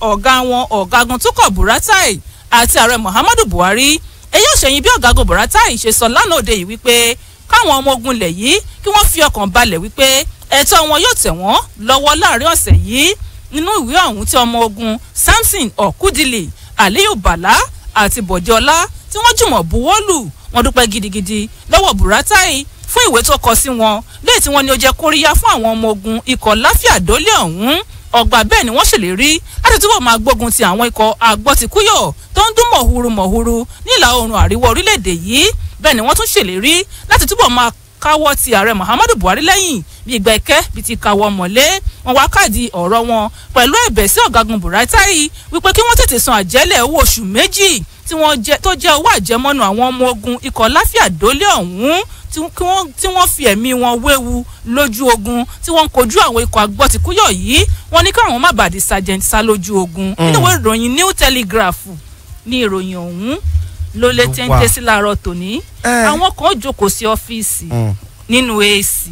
ọ̀gá wọn ọ̀gágun Túkọ̀ Buratai àti ààrẹ Muhammadu Buhari. èyí ò ṣẹ̀yìn bí ọ̀gágun Buratai ṣe sọ lánàá òde yìí wípé káwọn ọmọ ogun ilẹ̀ yìí kí wọ́n fi ọkàn balẹ̀ wípé ẹ̀tọ́ wọn yóò tẹ̀ wọ́n lọ́wọ́ láàrin ọ̀sẹ̀ yìí nínú ìwé ọ̀hún tí ọmọ ogun Samson Okudili Aliyu Bala àti Bọ̀déọlá tí wọ́n jùmọ̀ buwọ́lù wọn dúpẹ́ gidigidi lọ́wọ́ Buratai fún ìwé tó kọ sí wọn léyìí tí wọ́n ní ó jẹ́ kóríyá fún àwọn ọmọ ogun ikọ̀ láfíà dólé ọ̀hún ọgbà bẹ́ẹ̀ ni wọ́n ṣèlérí láti túbọ̀ máa gbógun ti àwọn ikọ̀ agbọ́tikúyọ̀ tó ń dún mọ̀húrú nílà oòrùn àríwá orílẹ̀-èdè yìí bẹ́ẹ̀ ni wọ́n tún ṣèlérí láti túbọ̀ máa káwọ́ ti ààrẹ Muhammadu Buhari lẹ́yìn bí ìgbà ẹ̀kẹ́ bí ti káwọ́ mọ̀lé wọn wá káàdì ọ̀rọ̀ wọn pẹ̀lú ẹ̀bẹ̀ sí ọ̀gágun Buratai wípé kí wọ́n tètè san àjẹ́lẹ̀ owó oṣù 2 tó jẹ́ owó àjẹmọ́nú àwọn ọmọ ogun ikọ̀ láfíà dólé ọ̀hún tí wọ́n fi ẹ̀mí wọn wéwu lójú ogun tí wọ́n ń kojú àwọn ikọ̀ agbọ́tikúyọ̀ yìí wọ́n ní káwọn má bàa di sergeant sá lójú ogun nínú ìwé ìròyìn New Telegraph ní ìròyìn ọ̀hún ló lé téńté sí láàárọ̀ tòní àwọn kan jókòó sí ọ́fíìsì nínú AC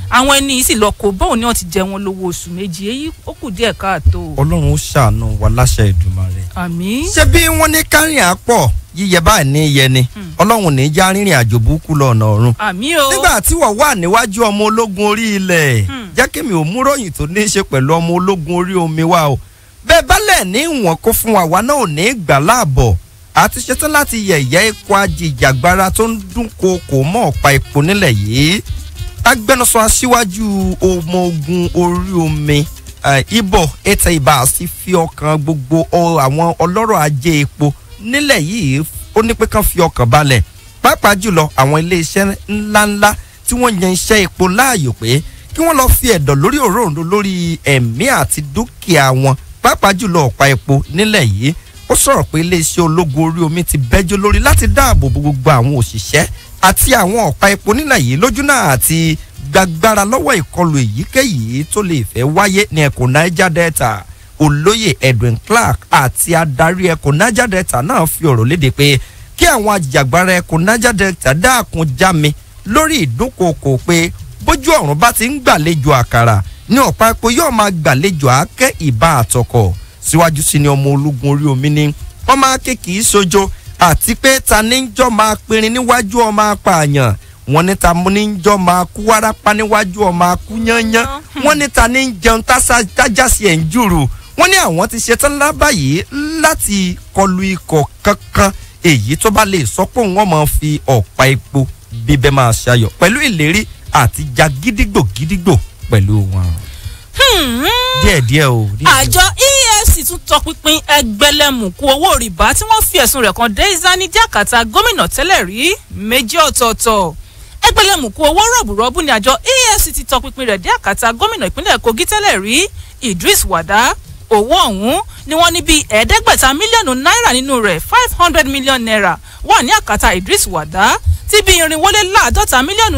àwọn ẹni yìí sì lọ kó bóun ni wọ́n ti jẹ wọn lówó oṣù 2 èyí ó kù díẹ̀ káàtó. Ọlọ́run ó ṣàánú wa láṣẹ Èdùmàrè. àmín. ṣé bí wọ́n ní kárìn àpọ̀ yíyẹ báyìí ní yẹ ni Ọlọ́run ní já rìnrìn àjò burúkú lọ ọ̀nà ọ̀run. àmín o. nígbà tí wọ́n wà níwájú ọmọ ológun orí ilẹ̀ jẹ́ kí mi ò mú ròyìn tó ní í ṣe pẹ̀lú ọmọ ológun orí omi wa o bẹ́ẹ̀ bálẹ̀ ní ìwọ̀n kó fún wa náà ò ní gbà láàbọ̀ àti ṣetán láti yẹ̀yẹ́ ikọ̀ ajìjàgbara tó ń dúnkookò mọ́ ọ̀pá epo nílẹ̀ yìí agbẹnusọ aṣíwájú ọmọ ogun orí omi Ibo ètò ìbá sì fi ọkàn gbogbo àwọn ọlọ́rọ̀ ajé epo nílẹ̀ yìí ó ní pé kán fi ọkàn balẹ̀ pàápàá jùlọ àwọn iléeṣẹ́ ńláńlá tí wọ́n yan iṣẹ́ epo láàyò pé kí wọ́n lọ fi ẹ̀dọ̀ lórí òróǹro lórí ẹ̀mí àti dúkìá wọn pàápàá jùlọ ọ̀pá epo nílẹ̀ yìí ó sọ̀rọ̀ pé iléeṣẹ́ ológun orí omi ti bẹ́jọ́ lórí láti dáàbò bo gbogbo àwọn òṣìṣẹ́ àti àwọn ọ̀pá epo nílẹ̀ yìí lójú náà àti gbàgbára lọ́wọ́ ìkọlù èyíkéyìí tó lè fẹ́ wáyé ní ẹkùn Niger Delta olóyè Edwin Clark àti adarí ẹkùn Niger Delta náà fi ọ̀rọ̀ léde pé kí àwọn ajìjàgbara ẹkùn Niger Delta dákun jámi lórí ìdúnkokò pé bójú ọ̀run bá ti ń gbàlejò àkàrà ní ọ̀pá epo yóò máa gbàlejò àákẹ́ ìbá àtọkọ̀ síwájú sí ni ọmọ ológun orí omi ní ọmọ akéèkì sojo àti pé ta ní jọ́ máa pinrin níwájú ọmọ apààyàn wọ́n ní ta ní jọ́ máa kú wárápá níwájú ọmọ akú yányán wọ́n ní ta ní jẹun tájàsí ẹ̀ ń jùrù wọ́n ní àwọn ti ṣetán lábàyè láti kọlu ikọ̀ kankan èyí tó bá lè sọ pé wọ́n máa fi ọ̀pá epo bíbẹ́ máa ṣayọ̀ pẹ̀lú ìlérí àti ja gídígbò pẹ̀lú wọn. díẹ̀díẹ̀ o. àjọ efcc tún tọpinpin ẹgbẹ̀lẹ́mùkú owó rìbá tí wọ́n fi ẹ̀sùn rẹ̀ kan Daisani Jakata gómìnà tẹ́lẹ̀ rí méjì ọ̀tọ̀ọ̀tọ̀. ẹgbẹ̀lẹ́mùkú owó rọ̀bùrọ̀bù ni àjọ efcc ti tọpinpin rẹ̀ dé àkàtà gómìnà ìpínlẹ̀ Kogi tẹ́lẹ̀ rí Idris Wada. owó ọ̀hún ni wọ́n ní bíi $500 million nínú rẹ̀ $500 million wà ní àkàtà Idris Wada tí bíi $450 million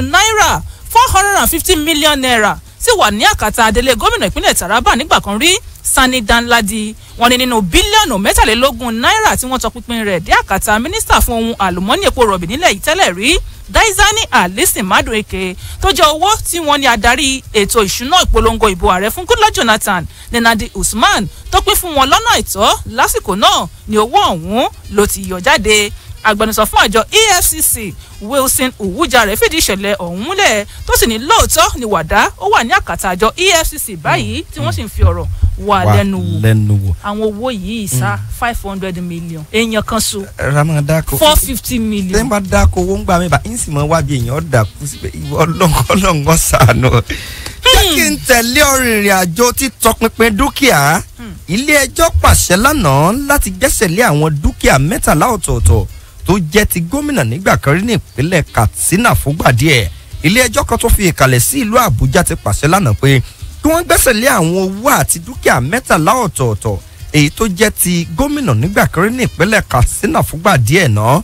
$450 million sì wà ní àkàtà adelé gómìnà ìpínlẹ̀ Taraba nígbà kan rí Sani Danladi. wọ́n ní nínú bílíọ̀nù $23 tí wọ́n tọpinpin rẹ̀ dé àkàtà mínísítà fún ohun àlùmọ́ọ́nì epo rọ̀bì nílẹ̀ yìí tẹ́lẹ̀ rí Daisani Alison Madueke tó jẹ́ owó tí wọ́n ní adarí ètò ìṣúná ìpolongo ìbò ààrẹ fún Goodluck Jonathan Nenadi Usman tó pín fún wọn lọ́nà àìtọ́ lásìkò náà ni owó ọ̀hún ló ti yọ jáde. agbẹnusọ fún àjọ efcc Wilson Uwujare fìdí ìṣẹ̀lẹ̀ ọ̀hún múlẹ̀ tó sì ní lóòótọ́ ni Wàdá ó wà ní àkàtà àjọ efcc báyìí tí wọ́n sì ń fi ọ̀rọ̀ wà lẹ́nu wò àwọn owó yìí sá $500 million èèyàn kan so $450 million. tẹ́ ń bá dáko owó ń gbà mí bá ń sì mọ́ wá bí èèyàn dàkú sí pé ọlọ́ngọ́ sànù. jẹ́ kí n tẹ̀lé ọ̀rìnrìn àjò títọpinpin dúkìá ilé ẹjọ́ pàṣẹ lánàá láti gbẹ́sẹ̀ lé àwọn dúkìá 13 ọ̀tọ̀ọ̀tọ̀ tó jẹ́ ti gómìnà nígbà kan rí ní ìpínlẹ̀ Katsina fúngbà díẹ̀. ilé ẹjọ́ kan tó fi ìkàlẹ̀ sí ìlú Àbújá ti pàṣẹ lánàá pé kí wọ́n gbẹ́sẹ̀ lé àwọn owó àti dúkìá 13 ọ̀tọ̀ọ̀tọ̀ èyí tó jẹ́ ti gómìnà nígbà kan rí ní ìpínlẹ̀ Katsina fúngbà díẹ̀ náà.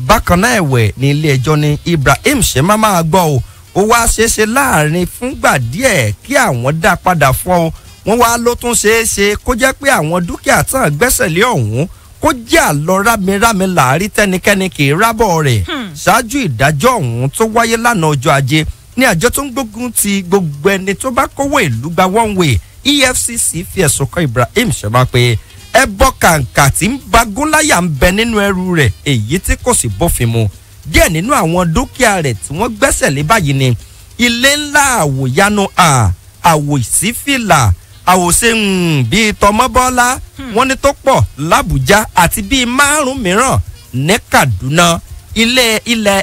bákan náà ẹ̀wẹ̀ ní ilé ẹjọ́ ní Ibrahim Shema máa gbọ́ ó wá ṣeéṣe láàrin fúngbà díẹ̀ kí àwọn dá padà fún ọ wọ́n wá ló tún ṣeéṣe kó jẹ́ pé àwọn dúkìá tán gbẹ́sẹ̀ lé ọ̀hún kó jẹ́ àlọ́ rámirámi láàrí tẹ́nikẹ́ni kì í rábọ̀ rẹ̀ ṣáájú ìdájọ́ ọ̀hún tó wáyé lánàá ọjọ́ ajé ní àjọ tó ń gbógun ti gbogbo ẹni tó bá kówó ìlú gba one way EFCC fi ẹ̀sùn kan Ibrahim Shema pé ẹbọ kàǹkà tí ń bagúnláyà ń bẹ nínú ẹrù rẹ̀ èyí tí kò sì bófin mu. díẹ̀ nínú àwọn dúkìá rẹ̀ tí wọ́n gbẹ́sẹ̀ lé báyìí ni ilé ńlá àwòyanu àwò ìsífìlà àwòṣe bíi tọmọbọ́lá wọ́n ní tó pọ̀ l'Àbújá àti bíi 5 mìíràn ní Kaduna ilẹ̀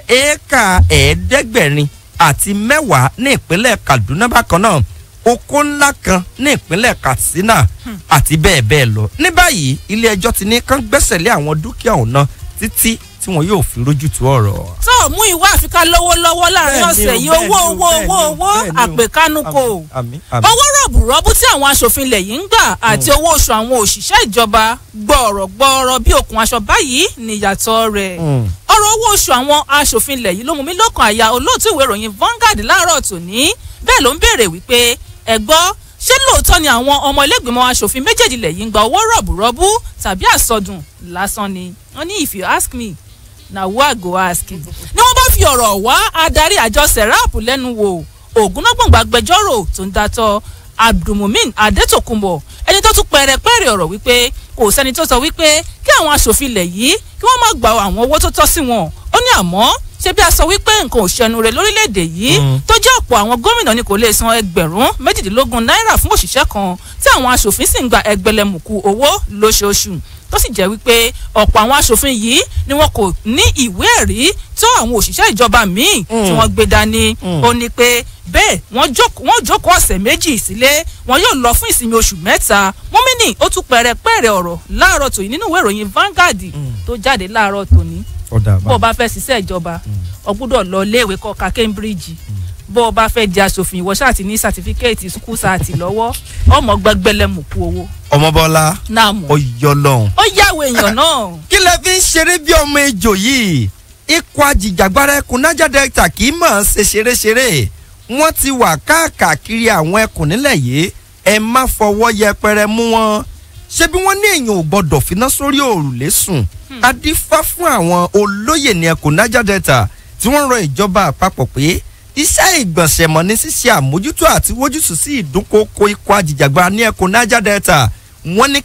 éékà 700 àti 10 ní ìpínlẹ̀ Kaduna bákan náà oko ńlá kan ní ìpínlẹ̀ Katsina àti bẹ́ẹ̀ bẹ́ẹ̀ lọ. ní báyìí ilé ẹjọ́ ti ní kán gbẹ́sẹ̀ lé àwọn dúkìá ọ̀hún náà títí tí wọn yóò fi rójú tu ọ̀rọ̀. tó mú ìwà àfikà lọ́wọ́lọ́wọ́ láàrin ọ̀sẹ̀ yìí owó àpèkánuko owó rọ̀bùrọ̀bù tí àwọn aṣòfin ilẹ̀ yìí ń gbà àti owó oṣù àwọn òṣìṣẹ́ ìjọba gbọ̀rọ̀ bí okùn aṣọ báyìí níyàtọ̀ rẹ̀. ọ̀rọ̀ owó oṣù àwọn aṣòfin ilẹ̀ yìí ló mú mi lọ́kàn àyà olóòtú ìwé ìròyìn Vanguard láàárọ̀ tòní bẹ́ẹ̀ ló ń béèrè wípé ẹ gbọ́ ṣé lóòótọ́ ni àwọn ọmọ ilégbìmọ̀ aṣòfin méjèèjì ilẹ̀ yìí ń gba owó rọ̀bùrọ̀bù tàbí àsọdùn lásán ni wọ́n ní if you ask me na who I go ask you. ni wọ́n bá fi ọ̀rọ̀ wá adarí àjọ serap lẹ́nu wò ògúnnágbọ̀ngbà agbẹjọ́rò tó ń datọ́ Abdulmumin Adetokunbo ẹni tó tún pẹ̀rẹ̀pẹ̀rẹ̀ ọ̀rọ̀ wípé kò sẹ́ni tó sọ wípé kí àwọn aṣòfin ilẹ̀ yìí kí wọ́n má gba àwọn owó tó tọ́ sí wọn ó ní àmọ́ ṣé bí a sọ wípé nǹkan ò ṣẹnu rẹ̀ lórílẹ̀‐èdè yìí tó jẹ́ ọ̀pọ̀ àwọn gómìnà ni kò lè san $22 fún òṣìṣẹ́ kan tí àwọn aṣòfin sì ń gba ẹgbẹ̀lẹ́mùkú owó lóṣooṣù tó sì jẹ́ wípé ọ̀pọ̀ àwọn aṣòfin yìí ni wọn kò ní ìwé ẹ̀rí tó àwọn òṣìṣẹ́ ìjọba míì tí wọ́n gbé dání ó ní pé bẹ́ẹ̀ wọ́n jókòó ọ̀sẹ̀ 2 sílé wọn yóò lọ fún ìsinmi oṣù 3 mọ́mínì ó tún pẹ̀rẹ̀pẹ̀rẹ̀ ọ̀rọ̀ láàárọ̀ tòní nínú ìwé ìròyìn Vanguard tó jáde láàárọ̀ tòní bó o bá fẹ́ ṣiṣẹ́ ìjọba o gbọ́dọ̀ lọ léèwé kọ́ka Cambridge bó o bá fẹ́ di aṣòfin ìwọ ṣáà ti ní sátífíkẹ́ẹ̀tì sukú sáàtì lọ́wọ́ ọmọ gbẹgbẹlẹ́mùkú owó. ọmọbọlá ọyọlọrun ó yàwó èèyàn náà. kí lẹ fi ń ṣeré bí ọmọ ejò yìí ikọ̀ ajìjàgbara ẹkùn Niger Delta kì í mọ̀ ṣe ṣeréṣeré wọ́n ti wà káàkiri àwọn ẹkùn nílẹ̀ yìí ẹ má fọwọ́ yẹpẹrẹ mú wọn ṣé bí wọ́n ní èèyàn ò gbọ́dọ̀ finá sórí òrùlé sùn adífá fún àwọn olóyè ní ẹkùn Niger Delta tí wọ́n rọ ìjọba àpapọ̀ pé iṣẹ́ ìgbọ̀nsẹ̀ mọ̀ ní ṣíṣe àmójútó àti wójútùú sí ìdúnkokò ikọ̀ ajìjàgbara ní ẹkùn Niger Delta wọ́n ní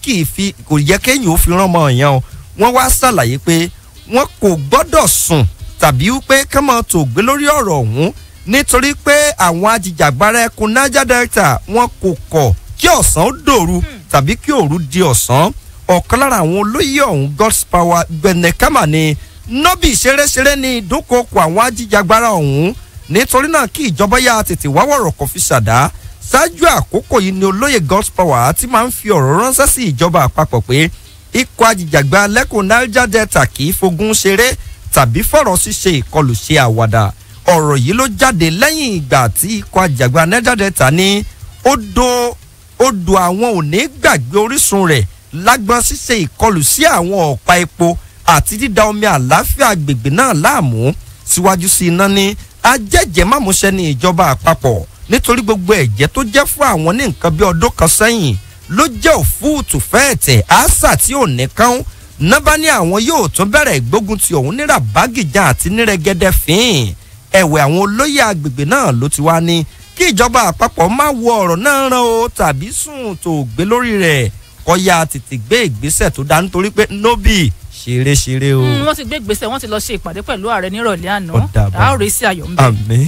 kò yẹ kéèyàn ó fi rán ọmọ yẹn o wọ́n wá ṣàlàyé pé wọ́n kò gbọ́dọ̀ sùn tàbí wípé ká máa tó gbé lórí ọ̀rọ̀ ọ̀hún nítorí pé àwọn ajìjàgbara ẹkùn Niger Delta wọ́n kò kọ̀ kí ọ̀sán ó dòru tàbí kí òru di ọ̀sán ọ̀kan lára àwọn olóyè ọ̀hún God's Power Gbẹ̀nẹ̀kámà ni nọ́bì ṣeréṣeré ní ìdúnkokò àwọn ajìjàgbara ọ̀hún nítorí náà kí ìjọba yá tètè wá wọ̀rọ̀ kan fi ṣàdá ṣáájú àkókò yìí ni olóyè God's Power ti máa ń fi ọ̀rọ̀ ránṣẹ́ sí ìjọba àpapọ̀ pé ikọ̀ ajìjàgbá lẹ́kùn Niger Delta kì í fogun ṣeré tàbí fọ̀rọ̀ ṣíṣe ìkọlù ṣe àwàdà. Ọ̀rọ̀ yìí ló jáde lẹ́yìn ìgbà tí ikọ̀ ajìjàgbá Niger Delta ní odò àwọn ò ní gbàgbé orísun rẹ̀ lágbọ́n ṣíṣe ìkọlù sí àwọn ọ̀pá epo àti dídá omi àlàáfíà agbègbè náà láàmú. Síwájú sí iná ní ajẹ́jẹ́ mámúṣẹ́ ní ìjọba àpapọ̀ nítorí gbogbo ẹ̀jẹ̀ tó jẹ́ fún àwọn ní nǹkan bí ọdún kan sẹ́yìn ló jẹ́ òfúùtù fẹ́ẹ̀tẹ̀ àṣà tí ò ní kán nábà ní àwọn yóò tún bẹ̀rẹ̀ ìgbógun ti òun ní Ràbágìjà àti nírẹ̀gẹ́dẹ́ fín. Ẹ̀wẹ̀ àwọn olóyè agbègbè náà ló ti wá ní kí ìjọba àpapọ̀ má wo ọ̀rọ̀ náà rán o tàbí sùn tó gbé lórí rẹ̀ kọ́ya tètè gbé ìgbésẹ̀ tó dá nítorí pé nóbì ṣeré o. Wọ́n ti gbé ìgbésẹ̀, wọ́n ti lọ ṣe ìpàdé pẹ̀lú ààrẹ nírọ̀lẹ́ àná. A ó rí sí ayọ̀ ń bẹ. Àmín.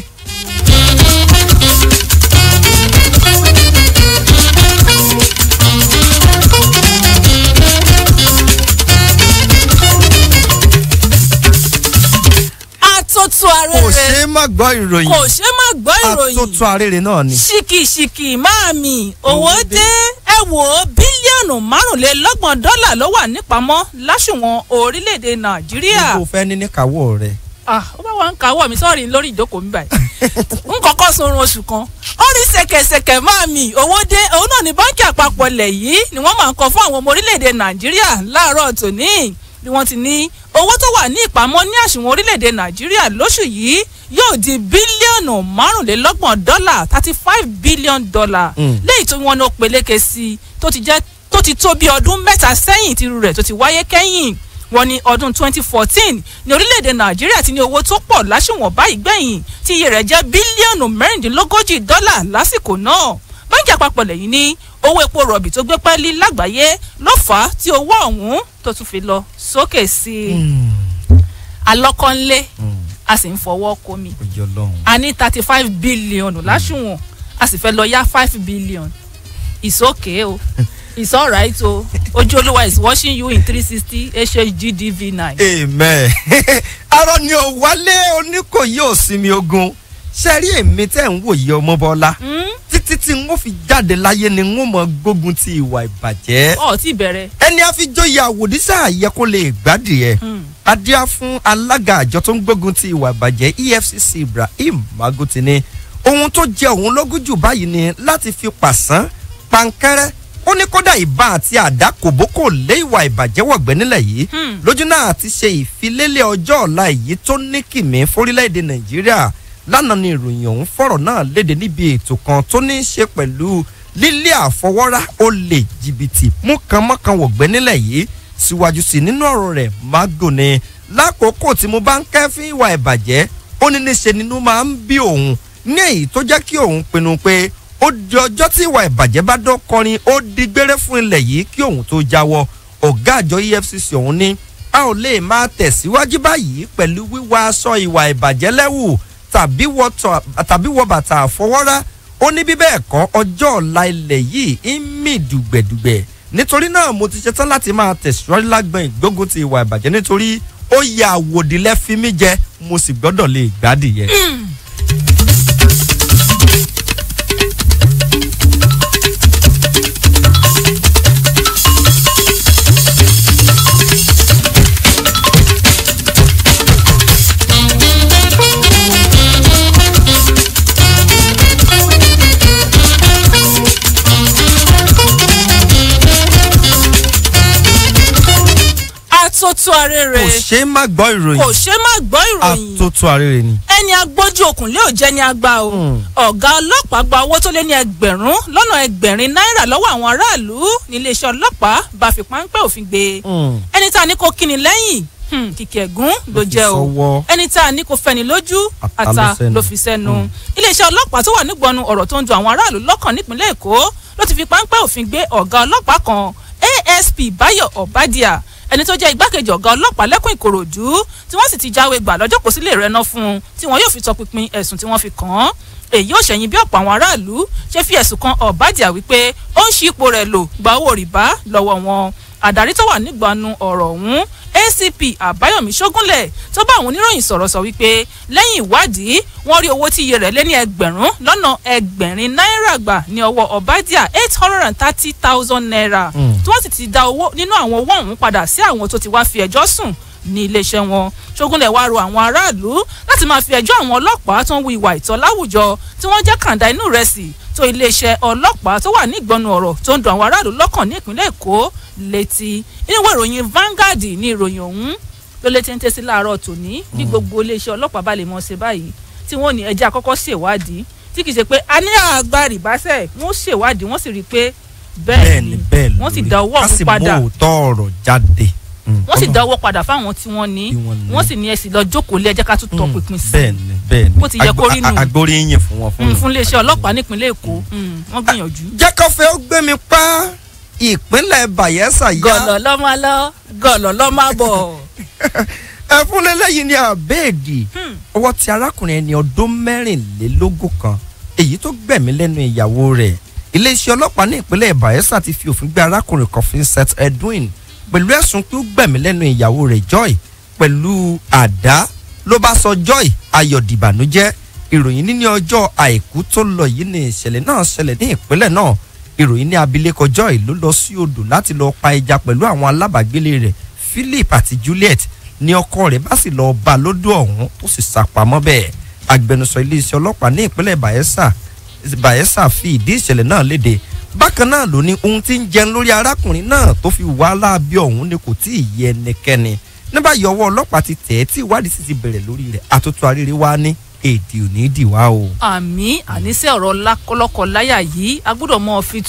Àtótó arére. Kò ṣe é má gbọ́ ìròyìn. Kò ṣe é má gbọ́ ìròyìn. Àtótó arére náà ni. Ṣìkìṣìkì máàmì owó dé ẹ wò ó bílíọ̀nù $25 ló wà nípamọ́ láṣùwọ̀n orílẹ̀-èdè Nàìjíríà. Níbo fẹ́ ní níkàwọ́ rẹ̀. Ó bá wà ń kàwọ́ mi sọ́ọ̀rì lórí ìjókòó mi báyìí. N kọ́kọ́ sunrun oṣù kan. Ó rí ṣẹ̀kẹ̀ṣẹ̀kẹ̀ máàmì owó dé òun náà ní báńkì àpapọ̀ lẹ̀ yìí ni wọ́n máa ń kọ fún àwọn ọmọ orílẹ̀-èdè Nàìjíríà láàárọ̀ tòní. Bí wọ́n ti ní owó tó wà ní ìpamọ́ ní àṣùwọ̀n orílẹ̀-èdè Nàìjíríà lóṣù yìí yóò di bílíọ̀nù $25 $35 billion. Léyìí tó wọn ló peléke sí tó ti tó bí ọdún mẹ́ta sẹ́yìn tírú rẹ̀ tó ti wáyé kẹ́yìn. Wọ́n ní ọdún 2014 ní orílẹ̀-èdè Nàìjíríà ti ní owó tó pọ̀ láṣùwọ̀n báyìí gbẹ̀yìn tí iye rẹ̀ jẹ́ bílíọ̀nù $36 lásìkò náà. Báńkì àpapọ̀ lẹ́yìn ní owó epo rọ̀bì tó gbé pẹ́ẹ́lí lágbàáyé ló fà á tí owó ọ̀hún tó tún fi lọ sókè sí i. Alọ́kànlé a sì ń fọwọ́ komi. A ní 35 billion láṣùwọ̀n a sì fẹ́ lọ yá 5 billion. It's okay o. It's alright o. Ojú Olúwa is watching you in 360 HHGDV9. Amen. Arọ ni o wálé Oníkòyí òsinmi ogun. Ṣé rí èmi tẹ́ ń wòye Ọmọbọ́lá? Títí tí n ó fi jáde láyé ni n ó mọ gbógun ti ìwà ìbàjẹ́. Ó ti bẹ̀rẹ̀. Ẹni a fi jóye àwòdísà yẹ kó lè gbádìí ẹ̀. Adíá fún alága àjọ tó ń gbógun ti ìwà ìbàjẹ́ EFCC Ibrahim Magote ni ohun tó jẹ òun lógún jù báyìí ni láti fi pàṣán pankẹ́rẹ́ ó ní kódà ìbá àti àdá kòbókò lé ìwà ìbàjẹ́ wọ̀gbẹ́ nílẹ̀ yìí lójú náà ti ṣe ìfilélẹ̀ ọjọ́ ọ̀la èyí tó ní kìmí fórílẹ̀-èdè Nàìjíríà. Lánàá ni ìròyìn ọ̀hún fọ̀rọ̀ náà léde níbi ètò kan tó ní í ṣe pẹ̀lú lílé àfọwọ́rá olè jìbìtì mọ́kànmọ́kàn wọ̀gbẹ́ nílẹ̀ yìí. Síwájú sí nínú ọ̀rọ̀ rẹ̀ Mago ni lákòókò tí mo bá ń kẹ́fín ìwà ìbàjẹ́ ó ní níṣe nínú máa ń bí òun ní èyí tó jẹ́ kí òun pinnu pé ó di ọjọ́ tí ìwà ìbàjẹ́ bá dọ́kọrin ó di gbére fún ilẹ̀ yìí kí òun tó jáwọ́. Ọ̀gá àjọ EFCC ọ̀hún ní a ò lè máa tẹ̀síwájú báyìí pẹ̀lú wíwá aṣọ ìwà ìbàjẹ́ lẹ́wù tàbí wọ bàtà àfọwọ́rá. Ó ní bí bẹ́ẹ̀ kọ́ ọjọ́ ọ̀la ilẹ̀ yìí ń mì dùgbẹ̀dùgbẹ̀. Nítorí náà mo ti ṣetán láti máa tẹ̀síwájú lágbọn ìgbógun ti ìwà ìbàjẹ́ nítorí ó yẹ àwòdìlẹ́ fi mí jẹ mo sì gbọ́dọ̀ lè gbádìí yẹ. Àtótó arére. Kò ṣe é má gbọ́ ìròyìn. Kò ṣe é má gbọ́ ìròyìn. Àtótó arére ni. Ẹni agbójú òkùnlé ò jẹ́ ní agbá o. Ọ̀gá ọlọ́pàá gba owó tó lé ní ẹgbẹ̀rún náírà lọ́wọ́ àwọn aráàlú níléeṣẹ́ ọlọ́pàá bá fi páńpẹ́ òfin gbé. Ẹni tá a ní kó kíni lẹ́yìn kìkì ẹ̀gún ló jẹ́ o. Ẹni tá a ní kó fẹ́ni lójú ata ló fi sẹ́nu. Iléeṣẹ́ ọlọ́pàá tó wà nígbọnú ọ̀rọ̀ tó ń dùn àwọn aráàlú lọ́kàn nípínlẹ̀ Èkó ló ti fi páńpẹ́ òfin gbé ọ̀gá ọlọ́pàá kan ASP Báyọ̀ Ọ̀bádìà ẹni tó jẹ́ igbákejì ọ̀gá ọlọ́pàá lẹ́kùn Ìkòròdú tí wọ́n sì ti jáwé gbà lọ́jọ́ kò sílé rẹ̀ ná fún un tí wọ́n yóò fi tọpinpin ẹ̀sùn tí wọ́n fi kàn án. Èyí ò ṣẹ̀yìn bí ọ̀pọ̀ àwọn aráàlú ṣe fi ẹ̀sùn kan Ọ̀bádìà wípé ó ń ṣí ipò rẹ̀ lò gba owó rìbá lọ́wọ́ wọn. Àdarí tó wà nígbàánu ọ̀rọ̀ ọ̀hún ACP Àbáyọ̀mí Ṣógúnlẹ̀ tó bá àwọn oníròyìn sọ̀rọ̀ sọ wípé lẹ́yìn ìwádìí wọ́n rí owó tí iye rẹ̀ lé ní ẹgbẹ̀rún lọ́nà ẹgbẹ̀rin náírà gbà ní ọwọ́ Ọ̀bádíà 830,000 naira tí wọ́n sì ti dá owó nínú àwọn owó ọ̀hún padà sí àwọn tó ti wá fi ẹjọ́ sùn ní iléeṣẹ́ wọn. Ṣógúnlẹ̀ wá rọ àwọn aráàlú láti máa fi ẹjọ́ àwọn ọlọ́pàá tó ń wu ìwà ìtọ́ láwùjọ tí wọ́n jẹ́ kàńdá inú rẹ̀ sí tó iléeṣẹ́ ọlọ́pàá tó wà ní ìgbọnnu ọ̀rọ̀ tó ń dùn àwọn aráàlú lọ́kàn ní ìpínlẹ̀ Èkó létí. Inú ìwé ìròyìn Vanguard ní ìròyìn ọ̀hún ló lé téńté sí láàárọ̀ tòní bí gbogbo iléeṣẹ́ ọlọ́pàá bá lè mọ̀ ṣe báyìí tí wọ́n ní ẹjẹ́ àkọ́kọ́ ṣèwádìí tí kì í ṣe pé a ní àgbà rìbáṣẹ̀ wọ́n ṣèwádìí wọ́n sì rí i pé bẹ́ẹ̀ ni wọ́n sì dá owó ọ̀hún padà wọ́n sì dá owó padà fáwọn tí wọ́n ní wọ́n sì ní ẹ̀sìn lọ jókòó lé ẹjẹ́ ká tún tọ pinpin sí bẹ́ẹ̀ni bó ti yẹ kó rí nù agbóríyìn fún wọn fún iléeṣẹ́ ọlọ́pàá nípínlẹ̀ Èkó wọ́n gbìyànjú. jẹ́kọ̀fẹ́ ó gbé mi pa ìpínlẹ̀ Bayelsa yá gọ̀lọ̀ lọ́mọ lọ gọ̀lọ̀ lọ́mọ bọ̀. ẹ̀fún lélẹ́yìn ní àbẹ́ẹ̀dì ọwọ́ ti arákùnrin ẹni ọdún mẹ́rìnlélógún kan èyí tó gbẹ̀mí lẹ́nu ìyàwó rẹ̀ iléeṣẹ́ ọlọ́pàá ní ìpínlẹ̀ Bayelsa ti fi òfin gbé arákùnrin kan Vincent Edwin pẹ̀lú ẹ̀sùn pé ó gbẹ̀mí lẹ́nu ìyàwó rẹ̀ Joy pẹ̀lú àdá ló bá sọ Joy ayọ̀dìbànújẹ́ ìròyìn ní ọjọ́ àìkú tó lọ yìí ní ìṣẹ̀lẹ̀ náà ṣẹlẹ̀ ní ìpínlẹ̀ náà ìròyìn ní abilékọ Joy ló lọ sí odò láti lọ pa ẹja pẹ̀lú àwọn alábàágbélé rẹ̀ Philip àti Juliet ní ọkọ rẹ̀ bá sì lọ bá lódò ọ̀hún tó sì sàpamọ́ bẹ́ẹ̀ agbẹnusọ iléeṣẹ́ ọlọ́pàá ní ìpínlẹ̀ Bayelsa fi ìdí ìṣẹ̀lẹ̀ náà léde bákan náà ló ní ohun tí ń jẹun lórí arákùnrin náà tó fi wá láabi ọ̀hún ni kò tí ì yé ẹnikẹ́ni ní báyìí ọwọ́ ọlọ́pàá ti tẹ̀ ẹ́ tí ìwádìí sì ti bẹ̀rẹ̀ lórí rẹ̀ àtúntò àrírí wá ní èdè òní dìwá o. àmì àníṣe ọ̀rọ̀ lákọlọ́kọ láyà yìí a gbọ́dọ̀ mọ̀ fi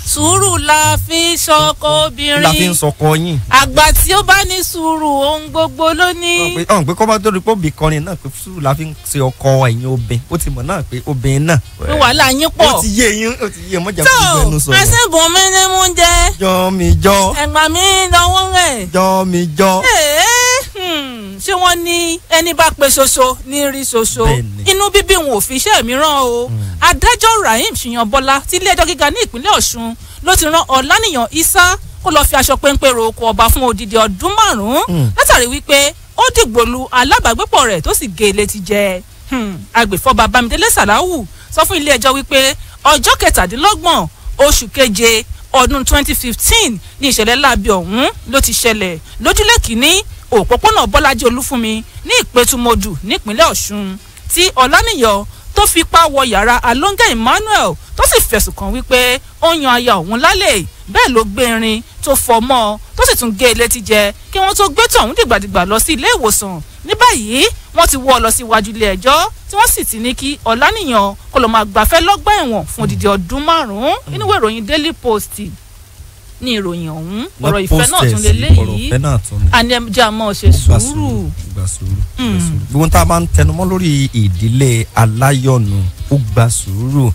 sùúrù la fi ṣọkọ obìnrin. la fi ń sọkọ yín. àgbà tí ó bá ní sùúrù ohun gbogbo ló ní. ọ̀n pé kọ́mọ́ tó rí pé òbí kọrin náà pé sùúrù la fi ń ṣe ọkọ ẹ̀yin obìnrin ó ti mọ̀ náà pé obìnrin náà. pé wàhálà yín pọ̀. ó ti yé yín mọ́jà fún ìgbẹ́nu sọ̀rọ̀. tó àṣìbùn mi ni mo ń jẹ. jọ mi jọ. ẹ̀gbà mi lọ́wọ́ rẹ̀. jọ mi jọ. ṣé wọ́n ní ẹni bá pe ṣoṣo ní rí ṣoṣo inú bíbí wọn ò fi iṣẹ́ mìíràn o adájọ́ Rahim Ṣìyànbọ́lá tí ilé ẹjọ́ gíga ní ìpínlẹ̀ Ọ̀ṣun ló ti rán Ọláníyàn Isa kó lọ́ọ́ fi aṣọ péńpé ro oko ọba fún odidi ọdún 5 látàrí wípé ó dìgbòlu alábàágbépọ̀ rẹ̀ tó sì gé e létí jẹ agbèfọ́ba Bámidélé Sàláwù sọ fún ilé ẹjọ́ wípé ọjọ́ 17 oṣù keje ọdún 2015 ní ìṣẹ̀lẹ̀ láabi ọ̀hún ló ti ṣẹlẹ̀ lójúlé kìíní òpópónà Bọ́lájí Olúfúnmi ní Ìpẹ́tùmọdù nípínlẹ̀ Ọ̀ṣun tí Ọláníyàn tó fipá wọ yàrá Alonga Emmanuel tó sì fẹ̀sùn kàn wípé ó yan aya òun lálẹ́ bẹ́ẹ̀ ló gbé irin tó fọ́ mọ́ tó sì tún gé e létí jẹ kí wọ́n tó gbé tọ̀hún dìgbàdìgbà lọ sí ilé ìwòsàn ní báyìí wọ́n ti wọ́ ọ lọ síwájú ilé ẹjọ́ tí wọ́n sì ti ní kí Ọláníyàn kó lọ́ọ́ máa gbafẹ́ lọ́gbà ẹ̀wọ̀n fún odidi ọdún 5 nínú ìwé ìròyìn Daily Post ní ìròyìn ọ̀hún ọ̀rọ̀ ìfẹ́ náà tún lé léyìí àní ẹjẹ́ àmọ́ ṣe sùúrù. gbogbo tá a máa ń tẹnumọ́ lórí ìdílé aláyọ̀nù ó gba sùúrù.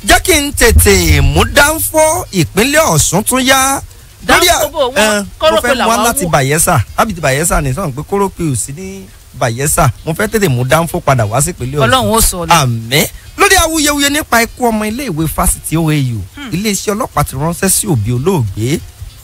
jẹ́ kí n tètè mú dáńfọ́ ìpínlẹ̀ Ọ̀ṣun tún yá. dáńfọ́ mo fẹ́ mú wá láti Bayelsa ábìtì Bayelsa ní sọ̀rọ̀ pé kórópè ò sí ní Bayelsa mo fẹ́ tètè mú dáńfọ́ padà wá sí ìpínlẹ̀ Ọ̀ṣun. Ọlọ́run ó sọ ọ́ àmín. lórí awuyewuye nípa ikú ọmọ iléèwé fásitì OAU iléeṣẹ́ ọlọ́pàá ti ránṣẹ́ sí òbí olóògbé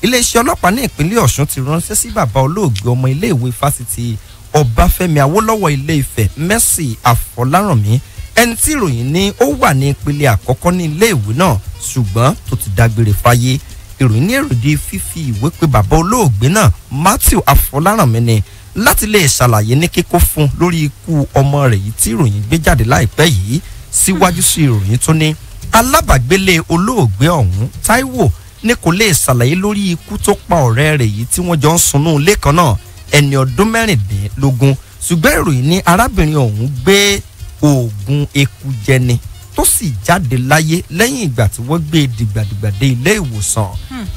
iléeṣẹ́ ọlọ́pàá ní ìpínlẹ̀ Ọ̀ṣun ti ránṣẹ́ sí bàbá olóògbé ọmọ iléèwé fásitì Ọbáfẹ́mi Awólọ́wọ̀ Ilé-Ifẹ̀ Mercy Afọlárànmí ẹni tí ìròyìn ní ó wà ní ìpele àkọ́kọ́ ní iléèwé náà ṣùgbọ́n tó ti dágbére fáyé ìròyìn ní èròdì fífi ìwé pé bàbá olóògbé náà Matthew Afọlárànmí ni láti lè ṣàlàyé ní kíkó fún lórí ikú ọmọ rẹ̀ yìí tí ìròyìn gbé jáde láìpẹ́ yìí síwájú sí ìròyìn tó ní alábàgbélé olóògbé ọ̀hún Táíwò ní kò lè ṣàlàyé lórí ikú tó pa ọ̀rẹ́ rẹ̀ yìí tí wọ́n jọ ń sunú ilé kan náà ẹni ọdún 16 ṣùgbọ́n ìròyìn ní arábìnrin ọ̀hún gbé oògùn eku jẹni tó sì jáde láyé lẹ́yìn ìgbà tí wọ́n gbé dìgbàdìgbà dé ilé ìwòsàn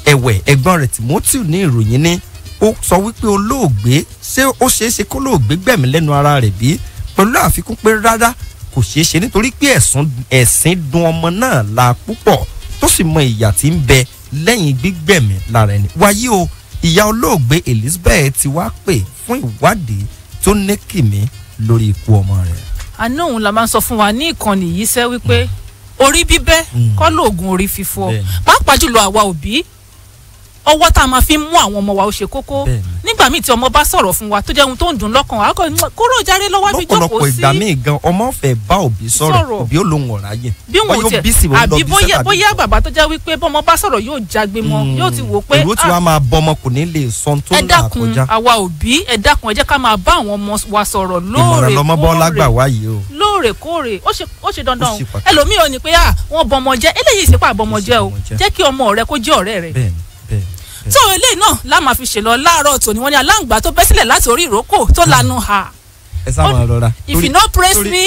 ẹ̀wẹ̀ ẹ̀gbọ́n rẹ̀ Timothy ní ìròyìn ní ó sọ wípé olóògbé ṣé ó ṣeéṣe kó olóògbé gbẹ̀mí lẹ́nu ara rẹ̀ bí pẹ̀lú àfikún pé rárá kò ṣeé ṣe nítorí pé ẹ̀sìn dun ọmọ náà la púpọ̀ tó sì mọ ìyà tí ń bẹ lẹ́yìn gbígbẹ̀mí lára ẹni. wáyé o ìyá olóògbé Elizabeth ti wá pè fún ìwádìí tó ní kìmí lórí ikú ọmọ rẹ̀. àná òun la máa ń sọ fún wa ní ìkànnì yìí sẹ́ wípé orí bíbẹ́ kọ́ lóògùn orí fífọ́ pàápàá jùlọ àwa òbí ọwọ́ tá a máa fi mú àwọn ọmọ wa ó ṣe kókó nígbà nígbà míì tí ọmọ bá sọ̀rọ̀ fún wa tó jẹ́ ohun tó ń dùn lọ́kàn wa kúrò járe lọ́wọ́ fi jókòó sí. lọ́pọ̀lọpọ̀ ìgbà míì gan ọmọ fẹ́ bá òbí sọ̀rọ̀ òbí ó lóun ọ̀rá yẹ. bí wọn ò tẹ àbí bóyá bàbá tó jẹ́ wípé bọ́mọ bá sọ̀rọ̀ yóò jágbe mọ́ yóò ti wò pé. èrò tí wàá máa bọ ọmọ kò ní lè sọ tó ń là kọjá. ẹ dákun àwa òbí ẹ dákun ẹ jẹ́ ká máa bá àwọn ọmọ wa sọ̀rọ̀ lóòrèkóòrè ó ṣe dandan o ẹlòmíì ò ní pé wọ́n bọmọ jẹ́ eléyìí ìsìnkú àbọmọ jẹ́ o jẹ́ kí ọmọ rẹ kó jẹ́ ọ̀rẹ́ rẹ. tó eléyìí náà la máa fi ṣèlọ láàárọ̀ tòní wọ́n ní aláǹgbá tó bẹ́ sílẹ̀ láti orí ìrókò tó lanu ha. ẹ sá máa rọra. if you no praise me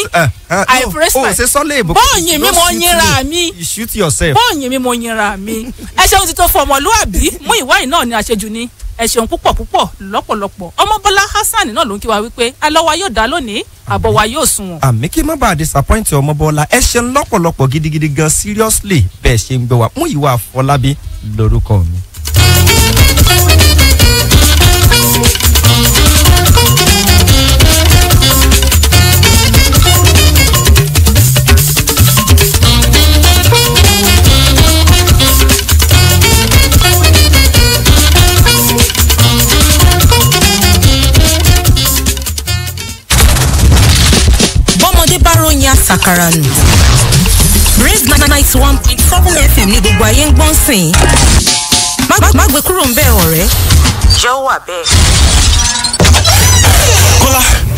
I praise my. bọ́ọ̀yìn mi mo yinra mi. you shoot yourself. bọ́ọ̀yìn mi mo yinra mi. ẹ ṣeun ti tó fún ọmọlúwàbí mú ìwáyìí náà ní àṣejù ni ẹ ṣeun púpọ̀ lọ́pọ̀lọpọ̀ ọmọbọ́lá hasan náà ló ń kí wa wípé alọ́ wa yóò dá lónìí àbọ̀ wa yóò sunwọ̀n. àmì kí má bàa disappoint ọmọbọ́lá ẹ ṣeun lọ́pọ̀lọpọ̀ gidigidi gan seriously bẹ́ẹ̀ ṣe ń gbé wa mú ìwà àfọlábí lórúkọ mi. sàkàrà nù. Rave 91.7 FM ní gbogbo ayé ń gbọ́n sìn. Má gbé kúrò ń bẹ́ẹ̀ ọ̀rẹ́. Jẹ́ ó wà bẹ́ẹ̀.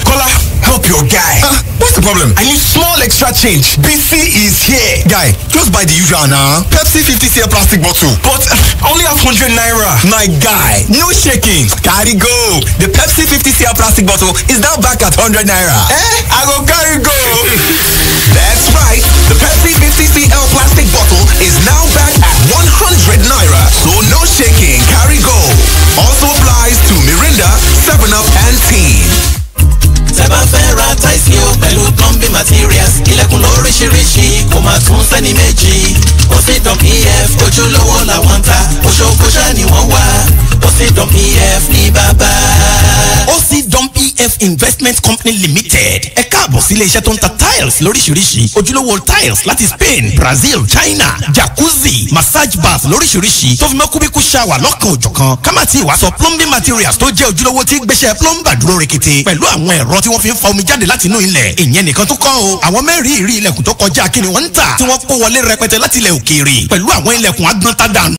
Kola, help your guy. What's the problem? I need small extra change. BC is here. Guy, just buy the usual now. Pepsi 50cl plastic bottle. But only have 100 naira. My guy, no shaking. Carry go. The Pepsi 50cl plastic bottle is now back at 100 naira. I go carry go. That's right. The Pepsi 50cl plastic bottle is now back at 100 naira. So no shaking. Carry go. Also applies to Mirinda, 7-Up and Teen. Tẹ́bá fẹ́ ra táìsì o pẹ̀lú plumbing materials ilẹ̀kùn lóríṣiríṣi kò máa tún sẹ́ni méjì Osidon PF ojúlówó làwọn ń ta oṣooṣà ni wọ́n wá Osidon PF ní bàbá. Osidon PF Investment Company Limited ẹ káàbọ̀ sí ilé iṣẹ́ tó ń ta tiles lóríṣiríṣi ojúlówó tiles láti Spain, Brazil, China, jacuzzi, massage bath lóríṣiríṣi tó fi mọ́ kúbíkú shower lọ́kàn òjọ̀kan ká má ti wá sọ plumbing materials tó jẹ́ ojúlówó tí gbéṣẹ́ plumber dúró rekete pẹ̀lú àwọn ẹ̀rọ tí wọ́n fi ń fa omi jáde láti inú ilẹ̀. ìyẹn nìkan tó kọ́ o àwọn mẹ́rin ilẹ̀kùn tó kọjá kí ni wọ́n ń tà tí wọ́n kó wọlé rẹpẹtẹ láti ilẹ̀ òkèèrè pẹ̀lú àwọn ilẹ̀kùn agbọ́ntadànù.